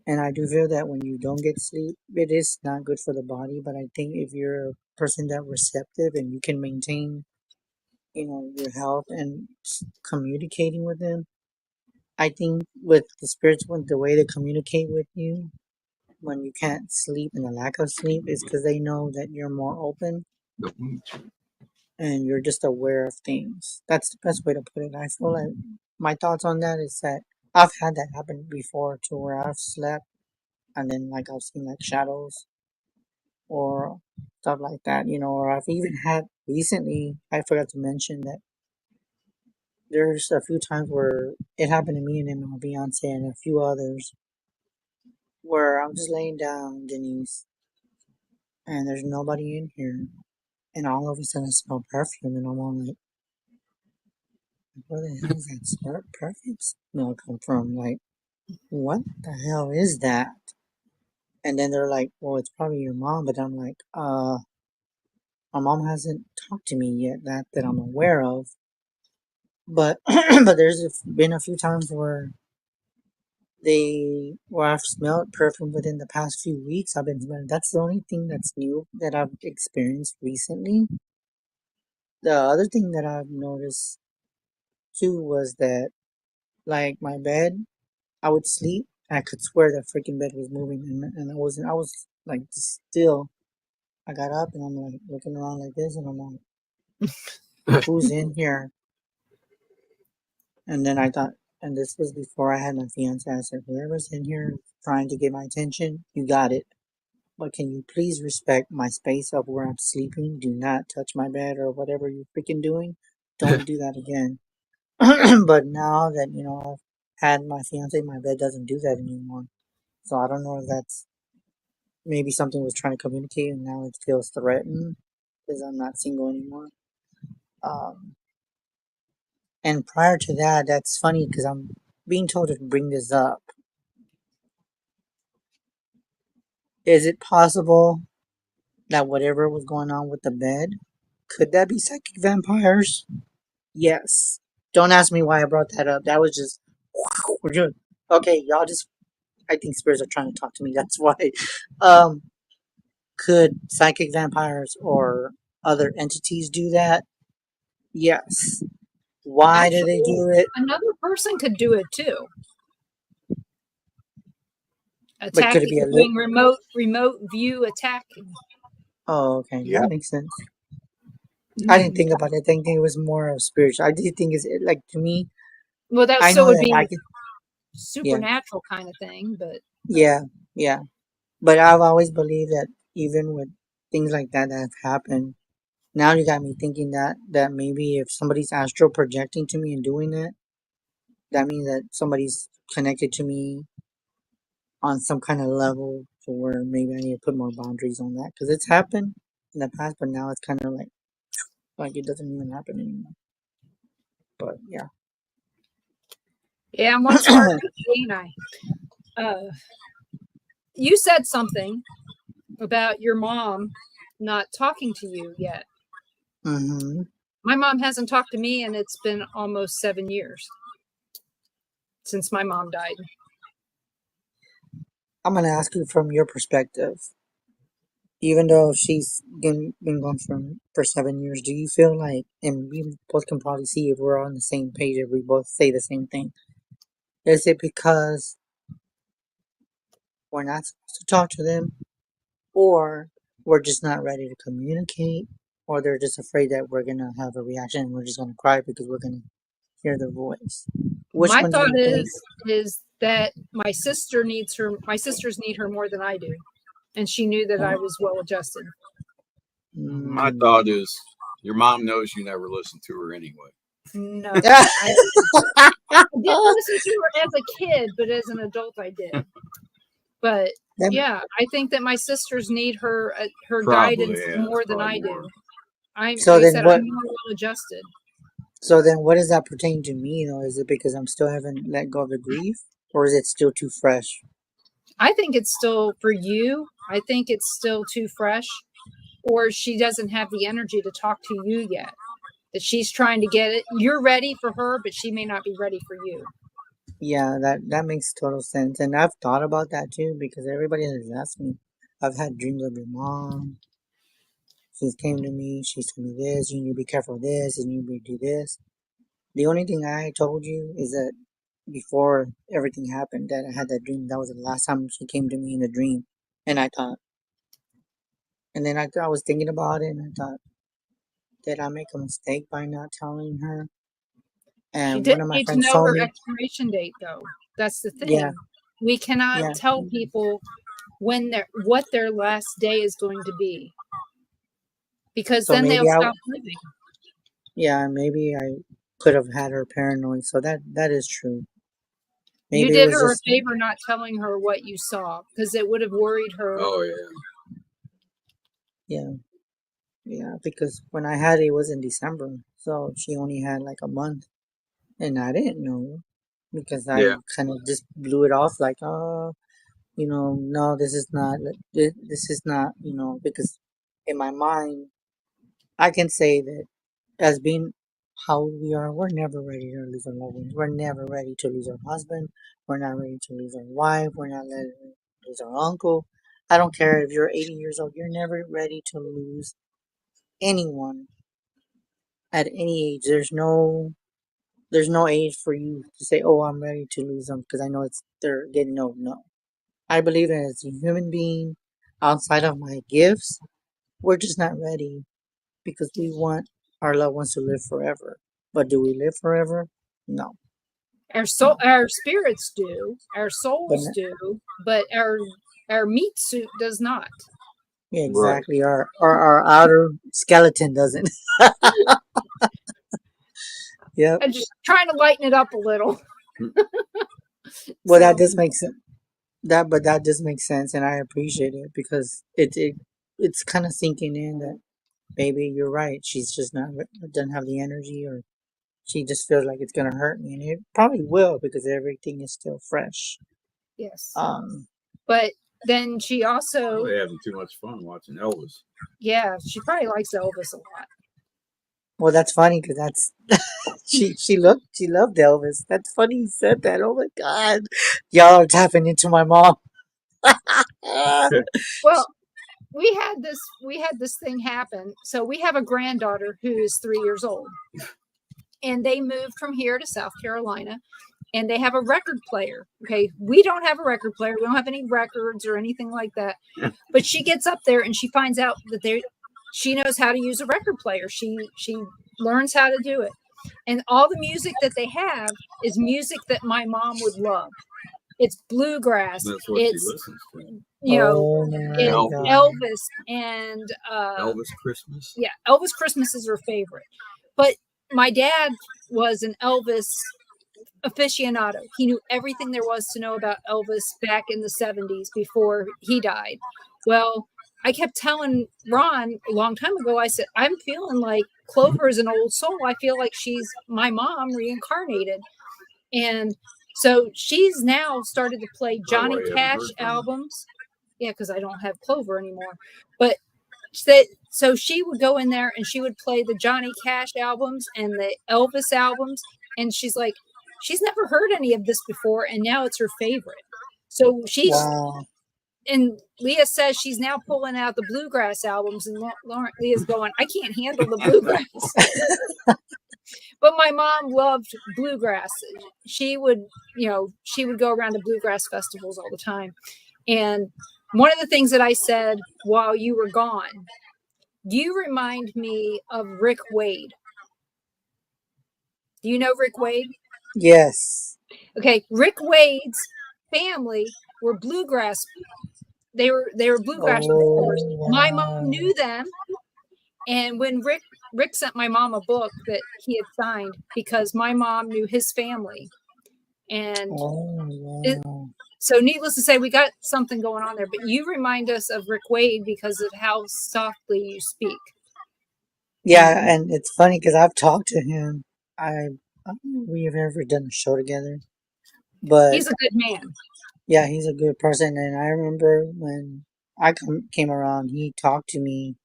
And I do feel that when you don't get sleep, it is not good for the body. But I think if you're a person that receptive and you can maintain, your health and communicating with them, I think with the spirits, when the way they communicate with you when you can't sleep and the lack of sleep is because they know that you're more open and you're just aware of things. That's the best way to put it. I feel like my thoughts on that is that I've had that happen before, to where I've slept and then like I've seen like shadows or stuff like that, or I've even had recently, I forgot to mention that there's a few times where it happened to me and then my Beyonce and a few others where I'm just laying down, Denise, and there's nobody in here, and all of a sudden I smell perfume, and I'm all like, where the hell is that perfume smell come from? Like, what the hell is that? And then they're like, well, it's probably your mom, but I'm like, my mom hasn't talked to me yet, that I'm aware of. But but been a few times where I've smelled perfume within the past few weeks. I've been smelling. That's the only thing that's new that I've experienced recently. The other thing that I've noticed too was that, like, my bed, I would sleep and I could swear that freaking bed was moving, and I wasn't. I was like still. I got up and I'm like looking around like this, and I'm like, who's in here? And then I thought, and this was before I had my fiance. I said, whoever's in here trying to get my attention, you got it. But can you please respect my space of where I'm sleeping? Do not touch my bed or whatever you're freaking doing. Don't do that again. But now that, I've had my fiance, my bed doesn't do that anymore. So I don't know if that's maybe something was trying to communicate and now it feels threatened because I'm not single anymore. Um, and prior to that, that's funny because I'm being told to bring this up. Is it possible that whatever was going on with the bed, could that be psychic vampires? Yes. Don't ask me why I brought that up. That was just, we're doing, okay, y'all just, I think spirits are trying to talk to me. That's why. Um, could psychic vampires or other entities do that? Yes. Why do they Actually, do it? another person could do it too. But could it Attacking, be doing remote view attacking. Oh, okay. Yeah. That makes sense. I didn't think Yeah. about it. I think it was more of spiritual. I did think it's like, to me, Well, that I still know would that be I could, yeah, supernatural kind of thing, but yeah, yeah. But I've always believed that even with things like that have happened, now you got me thinking that maybe if somebody's astral projecting to me and doing that, that means that somebody's connected to me on some kind of level to where maybe I need to put more boundaries on that because it's happened in the past, but now it's kind of like it doesn't even happen anymore. But yeah. yeah, I'm one smart cookie, ain't I? You said something about your mom not talking to you yet. Mm-hmm. My mom hasn't talked to me, and it's been almost 7 years since my mom died. I'm gonna ask you from your perspective. Even though she's been gone for 7 years, do you feel like, and we both can probably see if we're on the same page, if we both say the same thing, is it because we're not supposed to talk to them, or we're just not ready to communicate, or they're just afraid that we're gonna have a reaction and we're just gonna cry because we're gonna hear their voice? Which My one do thought you think? is that my sisters need her more than I do, and she knew that I was well adjusted. My Mm. thought is your mom knows you never listen to her anyway. No, I didn't listen to her as a kid, but as an adult, I did. But That- yeah, I think that my sisters need her Probably, guidance yeah, more that's than I probably do. more. Like So I then said, what? I'm more well adjusted. So then, what does that pertain to me? Though, is it because I'm still haven't let go of the grief, or is it still too fresh? I think it's still for you. I think it's still too fresh, or she doesn't have the energy to talk to you yet. That she's trying to get it. You're ready for her, but she may not be ready for you. Yeah, that makes total sense, and I've thought about that too because everybody has asked me. I've had dreams of your mom. She's came to me. She's told me this. You need to be careful of this, and you need to do this. The only thing I told you is that before everything happened, that I had that dream. That was the last time she came to me in a dream, and I thought, and then I was thinking about it, and I thought, did I make a mistake by not telling her? She And one didn't of my need to friends know told her me, expiration date, though. That's the yeah, thing. We cannot yeah. tell people what their last day is going to be, because So then they'll maybe stop living. maybe I could have had her paranoid. So that is true. You Maybe it did was her a just, favor not telling her what you saw, because it would have worried her. Oh yeah. yeah, yeah. Because when I had it was in December, so she only had like a month, and I didn't know because I Yeah. kind of just blew it off like, oh, no, this is not, this is not, because in my mind, I can say that as being how we are, we're never ready to lose our loved ones. We're never ready to lose our husband. We're not ready to lose our wife. We're not ready to lose our uncle. I don't care if you're 80 years old. You're never ready to lose anyone at any age. There's no age for you to say, "Oh, I'm ready to lose them," because I know they're getting old. No, I believe that as a human being, outside of my gifts, we're just not ready because we want our loved ones to live forever. But do we live forever? No, no. Our spirits do, our But souls do, but our meat suit does not. yeah, Right. exactly. Our outer skeleton doesn't. Yep. I'm just trying to lighten it up a little. Well, that So does make sense. That does make sense, and I appreciate it because it's kind of sinking in that maybe you're right. She's just not doesn't have the energy, or she just feels like it's gonna hurt me, and it probably will because everything is still fresh. yes, Um. but then she also, Probably having too much fun watching Elvis. yeah, she probably likes Elvis a lot. Well, that's funny because that's she loved Elvis. That's funny you said that. Oh my God, y'all are tapping into my mom. Well, we had this thing happen. So we have a granddaughter who is 3 years old, and they moved from here to South Carolina, and they have a record player. Okay, we don't have a record player. We don't have any records or anything like that. But she gets up there and she finds out that she knows how to use a record player. She learns how to do it. And all the music that they have is music that my mom would love. It's bluegrass. That's what she It's, listens to. Oh my it's Elvis. God. Elvis and Elvis Christmas. yeah, Elvis Christmas is her favorite. But my dad was an Elvis aficionado. He knew everything there was to know about Elvis back in the 70s before he died. Well, I kept telling Ron a long time ago, I said, I'm feeling like Clover is an old soul. I feel like she's my mom reincarnated. And so she's now started to play Oh, Johnny I haven't Cash heard from her. albums. Yeah, because I don't have Clover anymore. But so she would go in there and she would play the Johnny Cash albums and the Elvis albums. And she's like, she's never heard any of this before. And now it's her favorite. So Wow. and Leah says she's now pulling out the bluegrass albums. And Leah's going, I can't handle the bluegrass. But my mom loved bluegrass. She would, she would go around to bluegrass festivals all the time. And one of the things that I said while you were gone, you remind me of Rick Wade. Do you know Rick Wade? Yes. Okay, Rick Wade's family were bluegrass. They were bluegrass performers. Oh My mom wow. knew them, and when Rick sent my mom a book that he had signed because my mom knew his family, and Oh wow. so needless to say, we got something going on there. But you remind us of Rick Wade because of how softly you speak. Yeah, and it's funny because I've talked to him. I don't know if we've ever done a show together, but He's a good man. yeah, he's a good person. And I remember when I came around, he talked to me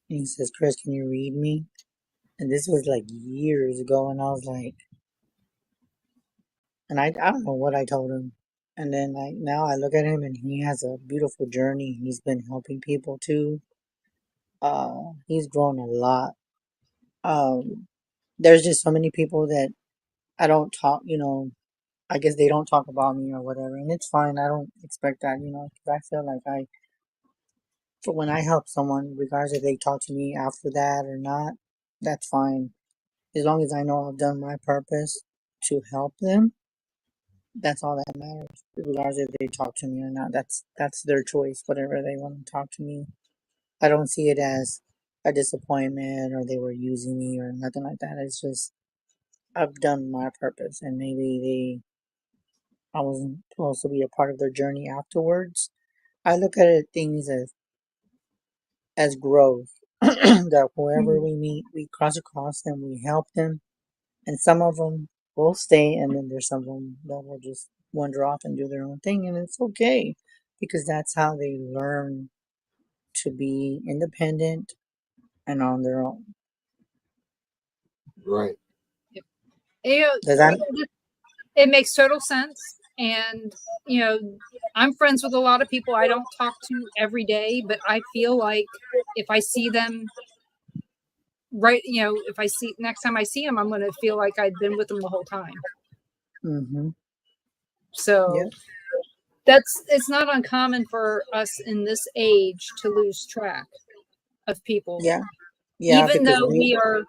and he says, "Chris, can you read me?" And this was like years ago, and I was like, and I don't know what I told him. And then like now I look at him and he has a beautiful journey. He's been helping people too. He's grown a lot. Um, there's just so many people that I don't talk, I guess they don't talk about me or whatever, and it's fine. I don't expect that, 'cause I feel like for when I help someone, regardless if they talk to me after that or not, that's fine. As long as I know I've done my purpose to help them, that's all that matters. Regardless if they talk to me or not, that's their choice. Whatever they want to talk to me, I don't see it as a disappointment or they were using me or nothing like that. It's just I've done my purpose, and maybe I wasn't supposed to be a part of their journey afterwards. I look at it things as growth. That whoever we meet, we cross across them, we help them, and some of them will stay, and then there's some of them that will just wander off and do their own thing, and it's okay because that's how they learn to be independent and on their own. Right. You know, Does that? it makes total sense. And, you know, I'm friends with a lot of people I don't talk to every day, but I feel like if I see them if I see next time I see them, I'm going to feel like I've been with them the whole time. Mm-hmm. So it's not uncommon for us in this age to lose track of people. Yeah. Even Because though we are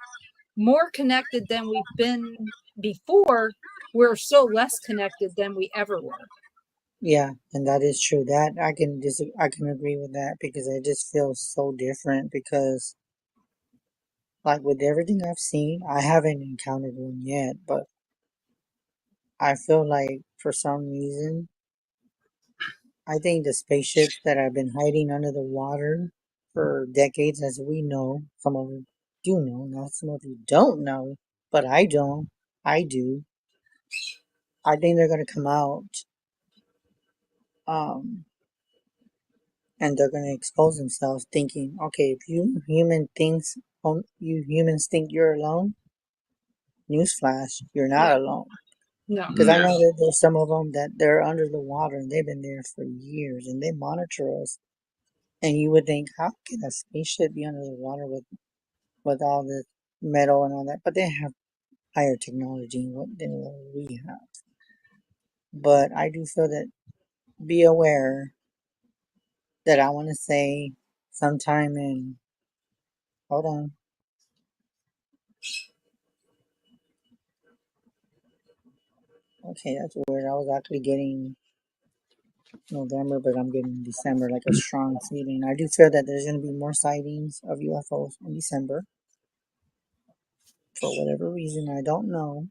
more connected than we've been before, we're so less connected than we ever were. Yeah, and that is true. That I can agree with that because it just feels so different because like with everything I've seen, I haven't encountered one yet, but I feel like for some reason, I think the spaceships that have been hiding under the water for decades, as we know, some of you do know, now some of you don't know, but I don't. I do. I think they're gonna come out, um, and they're gonna expose themselves, thinking, okay, if you humans think you're alone, newsflash, you're not alone. No. Because I know that there's some of them that they're under the water and they've been there for years and they monitor us. And you would think, how can a spaceship be under the water with all this metal and all that? But they have higher technology than what we have. But I do feel that be aware that I want to say sometime in, hold on. Okay, that's weird. I was actually getting November, but I'm getting December, like a strong feeling. I do feel that there's going to be more sightings of UFOs in December. For whatever reason, I don't know.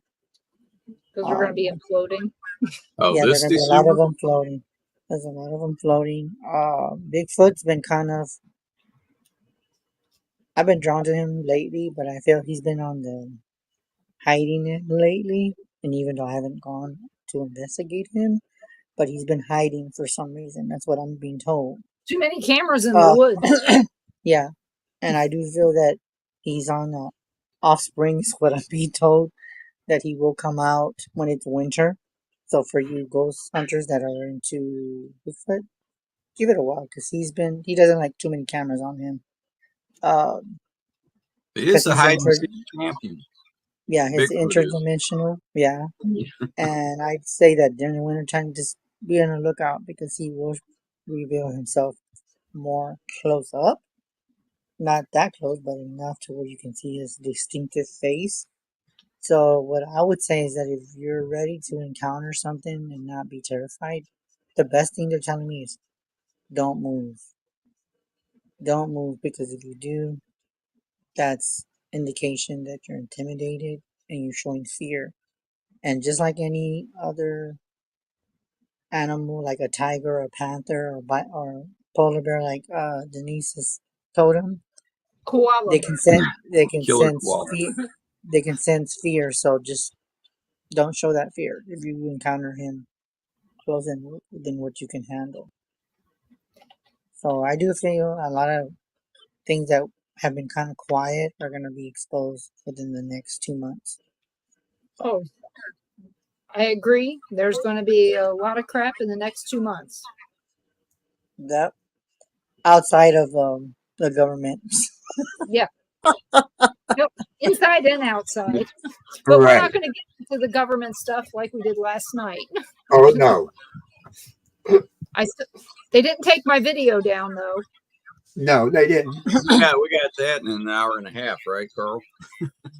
Because we're going to be imploding. Oh, Yeah, this there's going to be a lot December? of them floating. There's a lot of them floating. Bigfoot's been I've been drawn to him lately, but I feel he's been on the hiding it lately. And even though I haven't gone to investigate him, but he's been hiding for some reason. That's what I'm being told. Too many cameras in the woods. Yeah, and I do feel that he's on offspring, is what I'm being told, that he will come out when it's winter. So for you ghost hunters that are into Bigfoot, give it a while because he doesn't like too many cameras on him. It is Because the he's hide and seek champion. yeah, he's Bigfoot is. interdimensional. Yeah, and I'd say that during the wintertime, just be on the lookout because he will reveal himself more close up. Not that close, but enough to where you can see his distinctive face. So what I would say is that if you're ready to encounter something and not be terrified, the best thing they're telling me is don't move. Don't move because if you do, that's indication that you're intimidated and you're showing fear. And just like any other animal, like a tiger, or a panther, or polar bear, like Denise has told him, Koala. they can Killer sense koala. fear. They can sense fear. So just don't show that fear if you encounter him closer than what you can handle. So I do feel a lot of things that have been kind of quiet are going to be exposed within the next 2 months. Oh, I agree. There's going to be a lot of crap in the next 2 months. That outside of the government. Yeah. Nope. Inside and outside. But we're not going to get into the government stuff like we did last night. Oh, no. They didn't take my video down though. No, they didn't. Yeah, we got that in an hour and a half, right, Carl?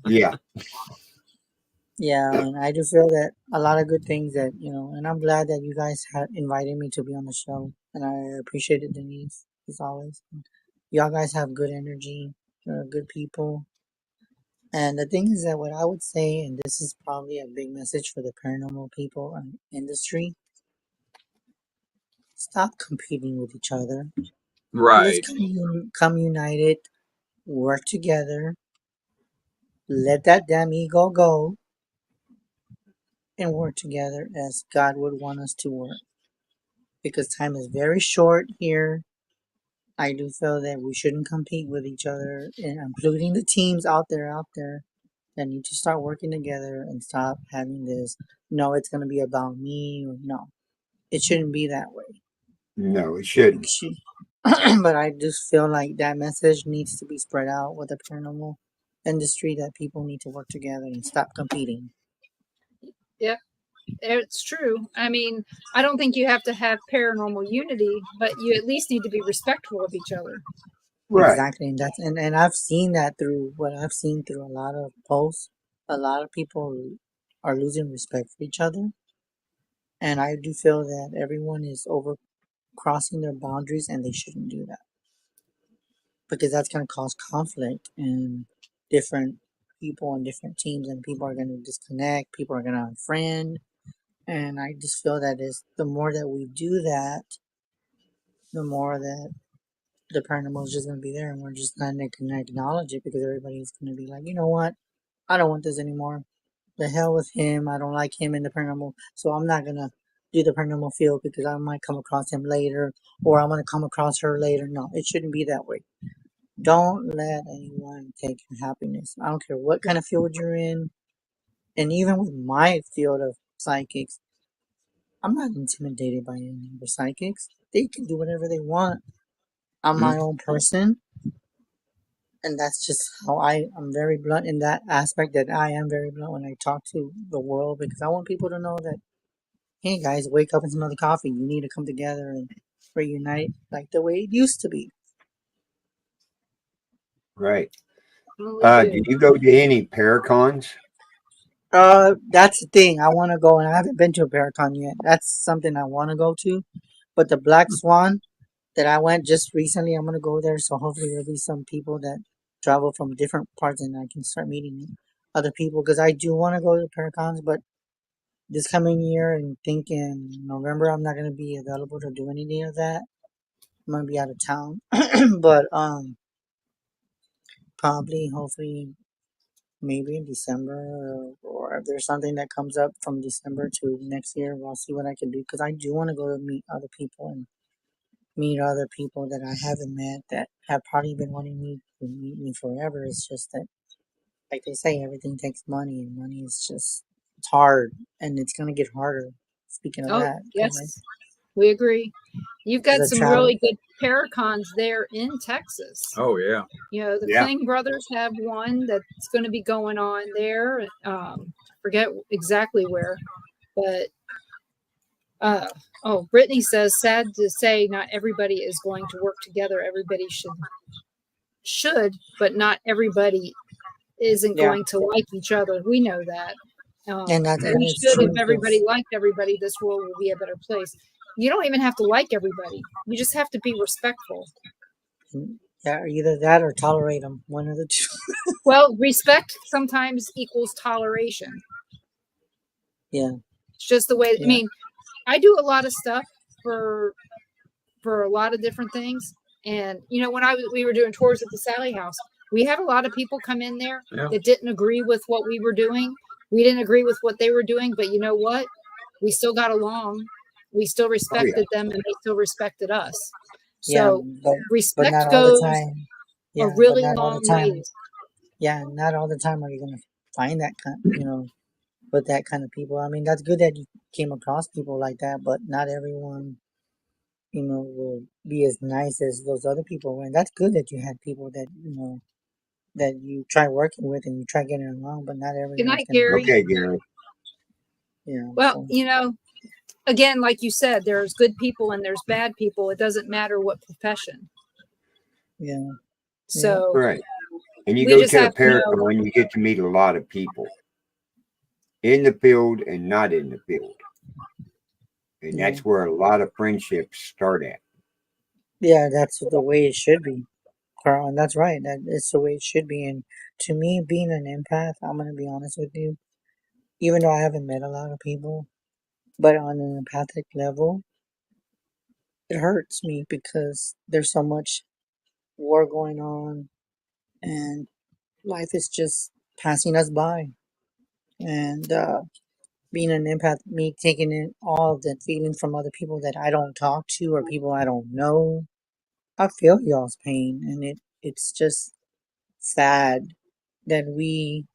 Yeah. Yeah, and I do feel that a lot of good things that, and I'm glad that you guys have invited me to be on the show. And I appreciate it, Denise, as always. Y'all guys have good energy. You're good people. And the thing is that what I would say, and this is probably a big message for the paranormal people and industry, stop competing with each other. Let's Right. come united, work together, let that damn ego go, and work together as God would want us to work. Because time is very short here. I do feel that we shouldn't compete with each other, and including the teams out there that need to start working together and stop having this. No, it's going to be about me. Or no, it shouldn't be that way. No, it It shouldn't. should, but I just feel like that message needs to be spread out with the paranormal industry that people need to work together and stop competing. Yep, it's true. I mean, I don't think you have to have paranormal unity, but you at least need to be respectful of each other. Right. Exactly, and and I've seen that through what I've seen through a lot of posts. A lot of people are losing respect for each other, and I do feel that everyone is over crossing their boundaries, and they shouldn't do that because that's going to cause conflict and different people and different teams, and people are going to disconnect. People are going to unfriend, and I just feel that is the more that we do that, the more that the paranormal is just going to be there, and we're just not going to acknowledge it because everybody's going to be like, you know what? I don't want this anymore. The hell with him. I don't like him in the paranormal. So I'm not going to do the paranormal field because I might come across him later or I'm going to come across her later. No, it shouldn't be that way. Don't let anyone take your happiness. I don't care what kind of field you're in. And even with my field of psychics, I'm not intimidated by any of the psychics. They can do whatever they want. I'm my own person. And that's just how I'm very blunt in that aspect, that I am very blunt when I talk to the world, because I want people to know that, hey guys, wake up and smell the coffee. You need to come together and reunite like the way it used to be. Right. Definitely Do do. you go to any Paracons? That's the thing. I want to go, and I haven't been to a Paracon yet. That's something I want to go to. But the Black Swan that I went just recently, I'm gonna go there. So hopefully there'll be some people that travel from different parts, and I can start meeting other people because I do want to go to Paracons, but this coming year and think in November I'm not gonna be available to do any of that. I'm gonna be out of town. But probably hopefully maybe in December, or if there's something that comes up from December to next year, I'll see what I can do because I do want to go to meet other people and meet other people that I haven't met that have probably been wanting me to meet me forever. It's just that, like they say, everything takes money, and money is just, it's hard, and it's gonna get harder. Speaking of Oh, that, yes, we agree. You've got because I some travel. really good paracons there in Texas. Oh yeah. You know, the Yeah. Kling brothers have one that's going to be going on there. Forget exactly where, but Brittany says, sad to say, not everybody is going to work together. Everybody should, but not everybody isn't Yeah, going to like each other. We know that. and We it's should, if true everybody because liked everybody, this world will be a better place. You don't even have to like everybody. You just have to be respectful. yeah, either that or tolerate them. One of the two. Well, respect sometimes equals toleration. Yeah, It's just the way. I yeah, mean, I do a lot of stuff for a lot of different things, and you know, when we were doing tours at the Sally House, we had a lot of people come in there Yeah. that didn't agree with what we were doing. We didn't agree with what they were doing, but you know what? We still got along. We still Oh yeah. respected them, and they still respected us. yeah, So but respect not all the goes time. a Yeah, but really not all the long time. ways. Yeah, not all the time are you gonna find that kind, with that kind of people. I mean, that's good that you came across people like that, but not everyone, will be as nice as those other people. And that's good that you had people that, that you try working with and you try getting along, but not Good everyone's night, gonna be, Gary. Okay, Gary. Well, so you know, again, like you said, there's good people and there's bad people. It doesn't matter what profession. Yeah. So Right. And you we go just to a have to know. Paracon, you get to meet a lot of people in the field and not in the field. And Yeah. that's where a lot of friendships start at. Yeah, that's the way it should be. Carl, and that's right. That is the way it should be. And to me, being an empath, I'm gonna be honest with you. Even though I haven't met a lot of people, but on an empathic level, it hurts me because there's so much war going on, and life is just passing us by. And being an empath, me taking in all of the feelings from other people that I don't talk to or people I don't know, I feel y'all's pain, and it's just sad that we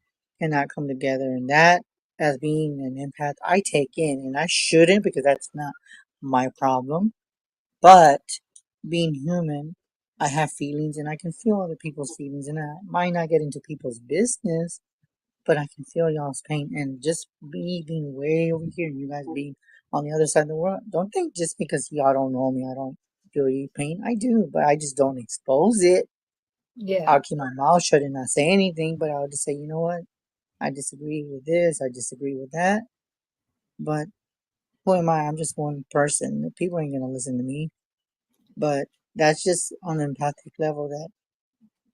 cannot come together. And that, as being an empath, I take in, and I shouldn't because that's not my problem. But being human, I have feelings and I can feel other people's feelings, and I might not get into people's business, but I can feel y'all's pain. And just me being way over here and you guys being on the other side of the world, don't think just because y'all don't know me, I don't feel your pain. I do, but I just don't expose it. Yeah. I'll keep my mouth shut and not say anything, but I'll just say, you know what? I disagree with this, I disagree with that. But who am I? I'm just one person. People ain't gonna listen to me. But that's just on an empathic level that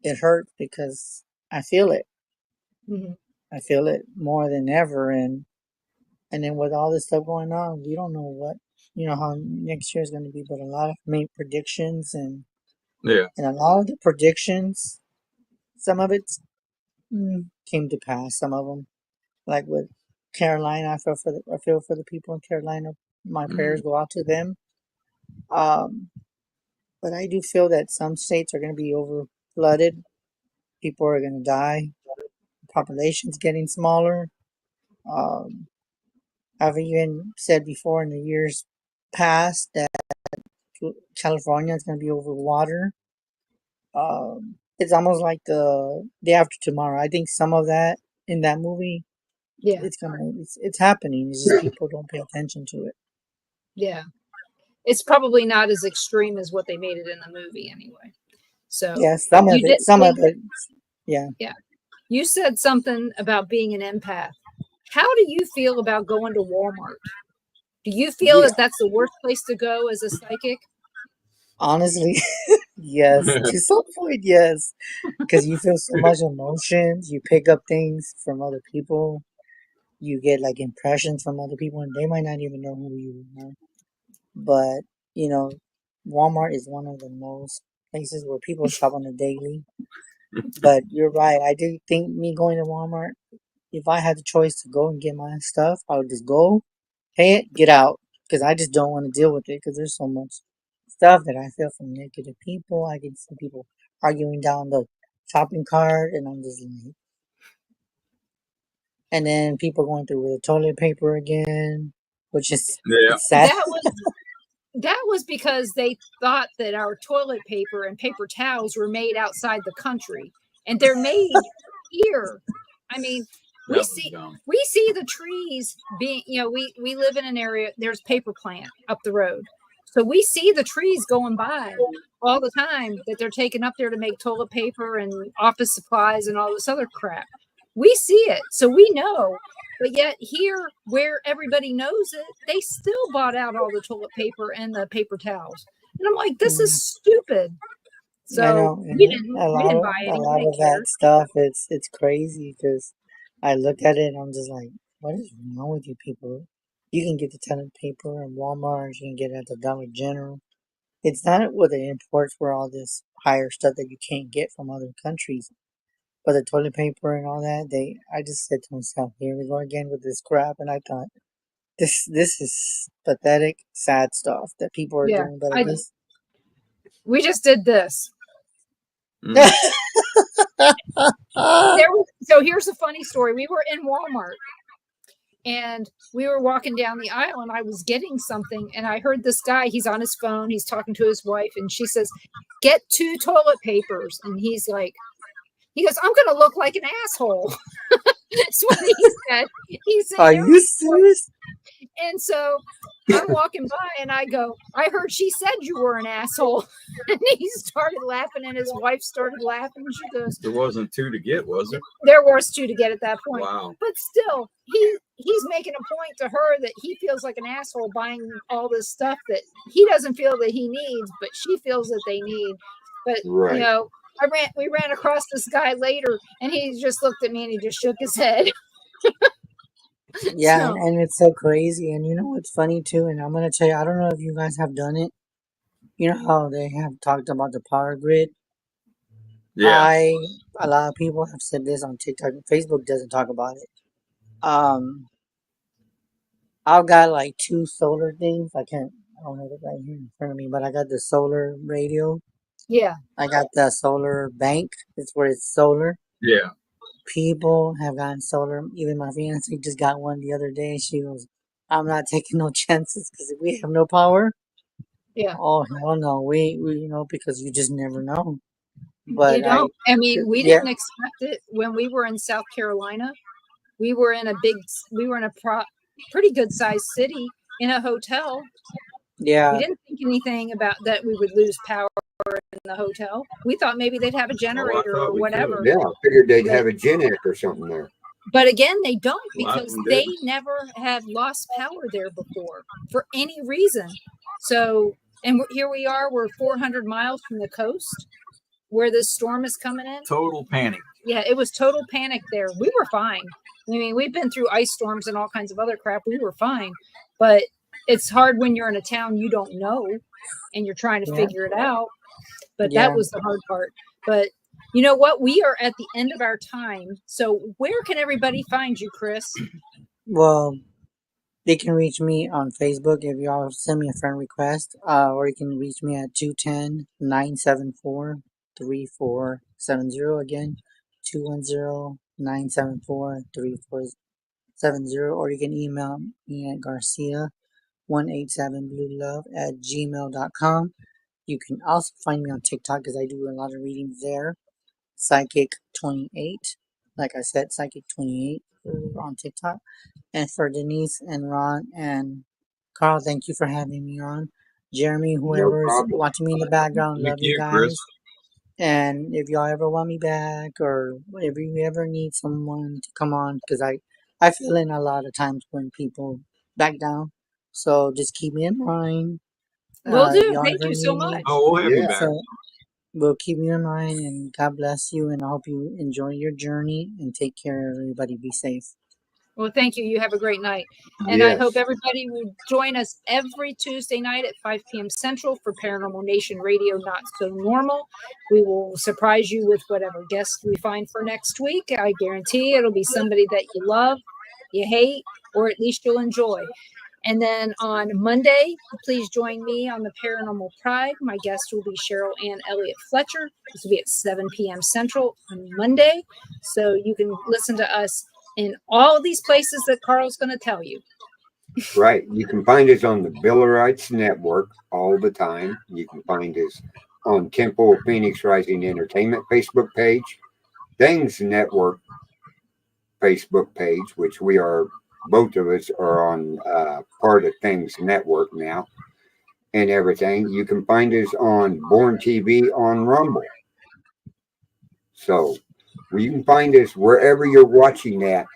it hurts because I feel it. Hmm. I feel it more than ever, and then with all this stuff going on, we don't know what how next year is going to be. But a lot of made predictions, Yeah. and a lot of the predictions, some of it came to pass. Some of them, like with Carolina, I feel for the people in Carolina. My prayers Mhm. go out to them. Um, but I do feel that some states are going to be over flooded. People are going to die. Population's getting smaller. Um, I've even said before in the years past that California is going to be over water. It's almost like the day after tomorrow. I think some of that in that movie, Yeah. it's happening. It's just people don't pay attention to it. Yeah. It's probably not as extreme as what they made it in the movie anyway. So Yeah, some of you it, did some of it, yeah. yeah. You said something about being an empath. How do you feel about going to Walmart? Do you feel Yeah. that that's the worst place to go as a psychic? Honestly, yes. To some point, yes. Because you feel so much emotions. You pick up things from other people. You get like impressions from other people, and they might not even know who you are. But you know, Walmart is one of the most places where people shop on a daily. But you're right. I do think me going to Walmart, if I had the choice to go and get my stuff, I would just go, pay it, get out. Because I just don't want to deal with it. Because there's so much stuff that I feel from negative people. I can see people arguing down the shopping cart, and I'm just like, and then people going through with the toilet paper again, which is Yeah. it's sad. That was because they thought that our toilet paper and paper towels were made outside the country, and they're made here. I mean, we That was see dumb. we see the trees being, we live in an area, there's paper plant up the road. So we see the trees going by all the time that they're taken up there to make toilet paper and office supplies and all this other crap. We see it, so we know. But yet here, where everybody knows it, they still bought out all the toilet paper and the paper towels. And I'm like, this is Mm, stupid. I So know, we and didn't we didn't buy a any. We lot didn't of that care. stuff. It's crazy because I look at it and I'm just like, what is wrong with you people? You can get the toilet paper in Walmart. You can get it at the Dollar General. It's not with the imports where all this higher stuff that you can't get from other countries. But the toilet paper and all that, I just said to myself, here we go again with this crap. And I thought, this is pathetic, sad stuff that people are Yeah, doing. But I guess we just did this. Mm. So here's a funny story. We were in Walmart and we were walking down the aisle and I was getting something and I heard this guy, he's on his phone, he's talking to his wife, and she says, "Get 2 toilet papers." And he goes, "I'm gonna look like an asshole." That's what he said. He said, Are "There you we go." serious? And so I'm walking by and I go, I heard she said you were an asshole. And he started laughing and his wife started laughing. She goes, There wasn't 2 to get, was there? there was 2 to get at that point. Wow. But still, he's making a point to her that he feels like an asshole buying all this stuff that he doesn't feel that he needs, but she feels that they need. But Right. you know, we ran across this guy later and he just looked at me and he just shook his head. Yeah, So- and it's so crazy. And you know what's funny too? And I'm gonna tell you, I don't know if you guys have done it. You know how they have talked about the power grid? Yeah. A lot of people have said this on TikTok. Facebook doesn't talk about it. I've got like 2 solar things. I don't have it right here in front of me, but I got the solar radio. Yeah. I got the solar bank. It's where it's solar. Yeah. People have gotten solar. Even my fiance just got one the other day. She goes, I'm not taking no chances because if we have no power, Yeah. oh hell no, we because you just never know. But You don't. I mean, we yeah. didn't expect it when we were in South Carolina. We were in a pretty good sized city in a hotel. We Yeah, didn't think anything about that we would lose power in the hotel. We thought maybe they'd have a generator thought or we whatever. Yeah, I figured they'd have a Gen X or something there. But again, they don't A lot of because them they didn't. never have lost power there before for any reason. So, and here we are, we're 400 miles from the coast where this storm is coming in. Total panic. Yeah, it was total panic there. We were fine. I mean, we've been through ice storms and all kinds of other crap. We were fine. But it's hard when you're in a town you don't know and you're trying to Yeah. figure it out. But Yeah. that was the hard part. But you know what? We are at the end of our time. So where can everybody find you, Chris? Well, they can reach me on Facebook if y'all send me a friend request, or you can reach me at 210-974-3470. Again, 210-974-3470, or you can email me at Garcia187bluelove@gmail.com. You can also find me on TikTok because I do a lot of readings there. Psychic28. Like I said, Psychic28 on TikTok. And for Denise and Ron and Carl, thank you for having me on. Jeremy, whoever's problem. watching me in the background, Thank love you you, guys. Chris. And if y'all ever want me back, or if you ever need someone to come on, because I feel in a lot of times when people back down. So just keep me in mind. Will do. Y'all Thank ever you so need me, much. Oh, we'll have you Yeah. back. so we'll keep you in mind, and God bless you, and I hope you enjoy your journey and take care of everybody. Be safe. Well, thank you. You have a great night. And I Yes. hope everybody will join us every Tuesday night at 5 p.m. Central for Paranormal Nation Radio Not So Normal. We will surprise you with whatever guest we find for next week. I guarantee it'll be somebody that you love, you hate, or at least you'll enjoy. And then on Monday, please join me on the Paranormal Pride. My guest will be Cheryl Ann Elliott Fletcher. This will be at 7 p.m. Central on Monday. So you can listen to us in all of these places that Carl's going to tell you. Right. You can find us on the Billerites Network all the time. You can find us on Temple of Phoenix Rising Entertainment Facebook page, Things Network Facebook page, which we are, both of us are on part of Things Network now and everything. You can find us on Born TV on Rumble. So you can find us wherever you're watching that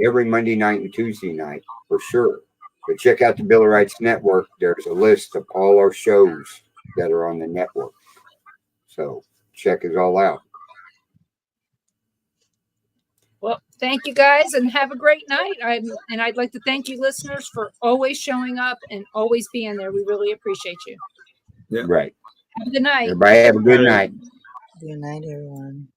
every Monday night and Tuesday night for sure. But check out the Billerites Network. There's a list of all our shows that are on the network. So check us all out. Well, thank you guys and have a great night. I'd like to thank you listeners for always showing up and always being there. We really appreciate you. Yeah. Right. Have a good night. Everybody have a good night. Good night, everyone.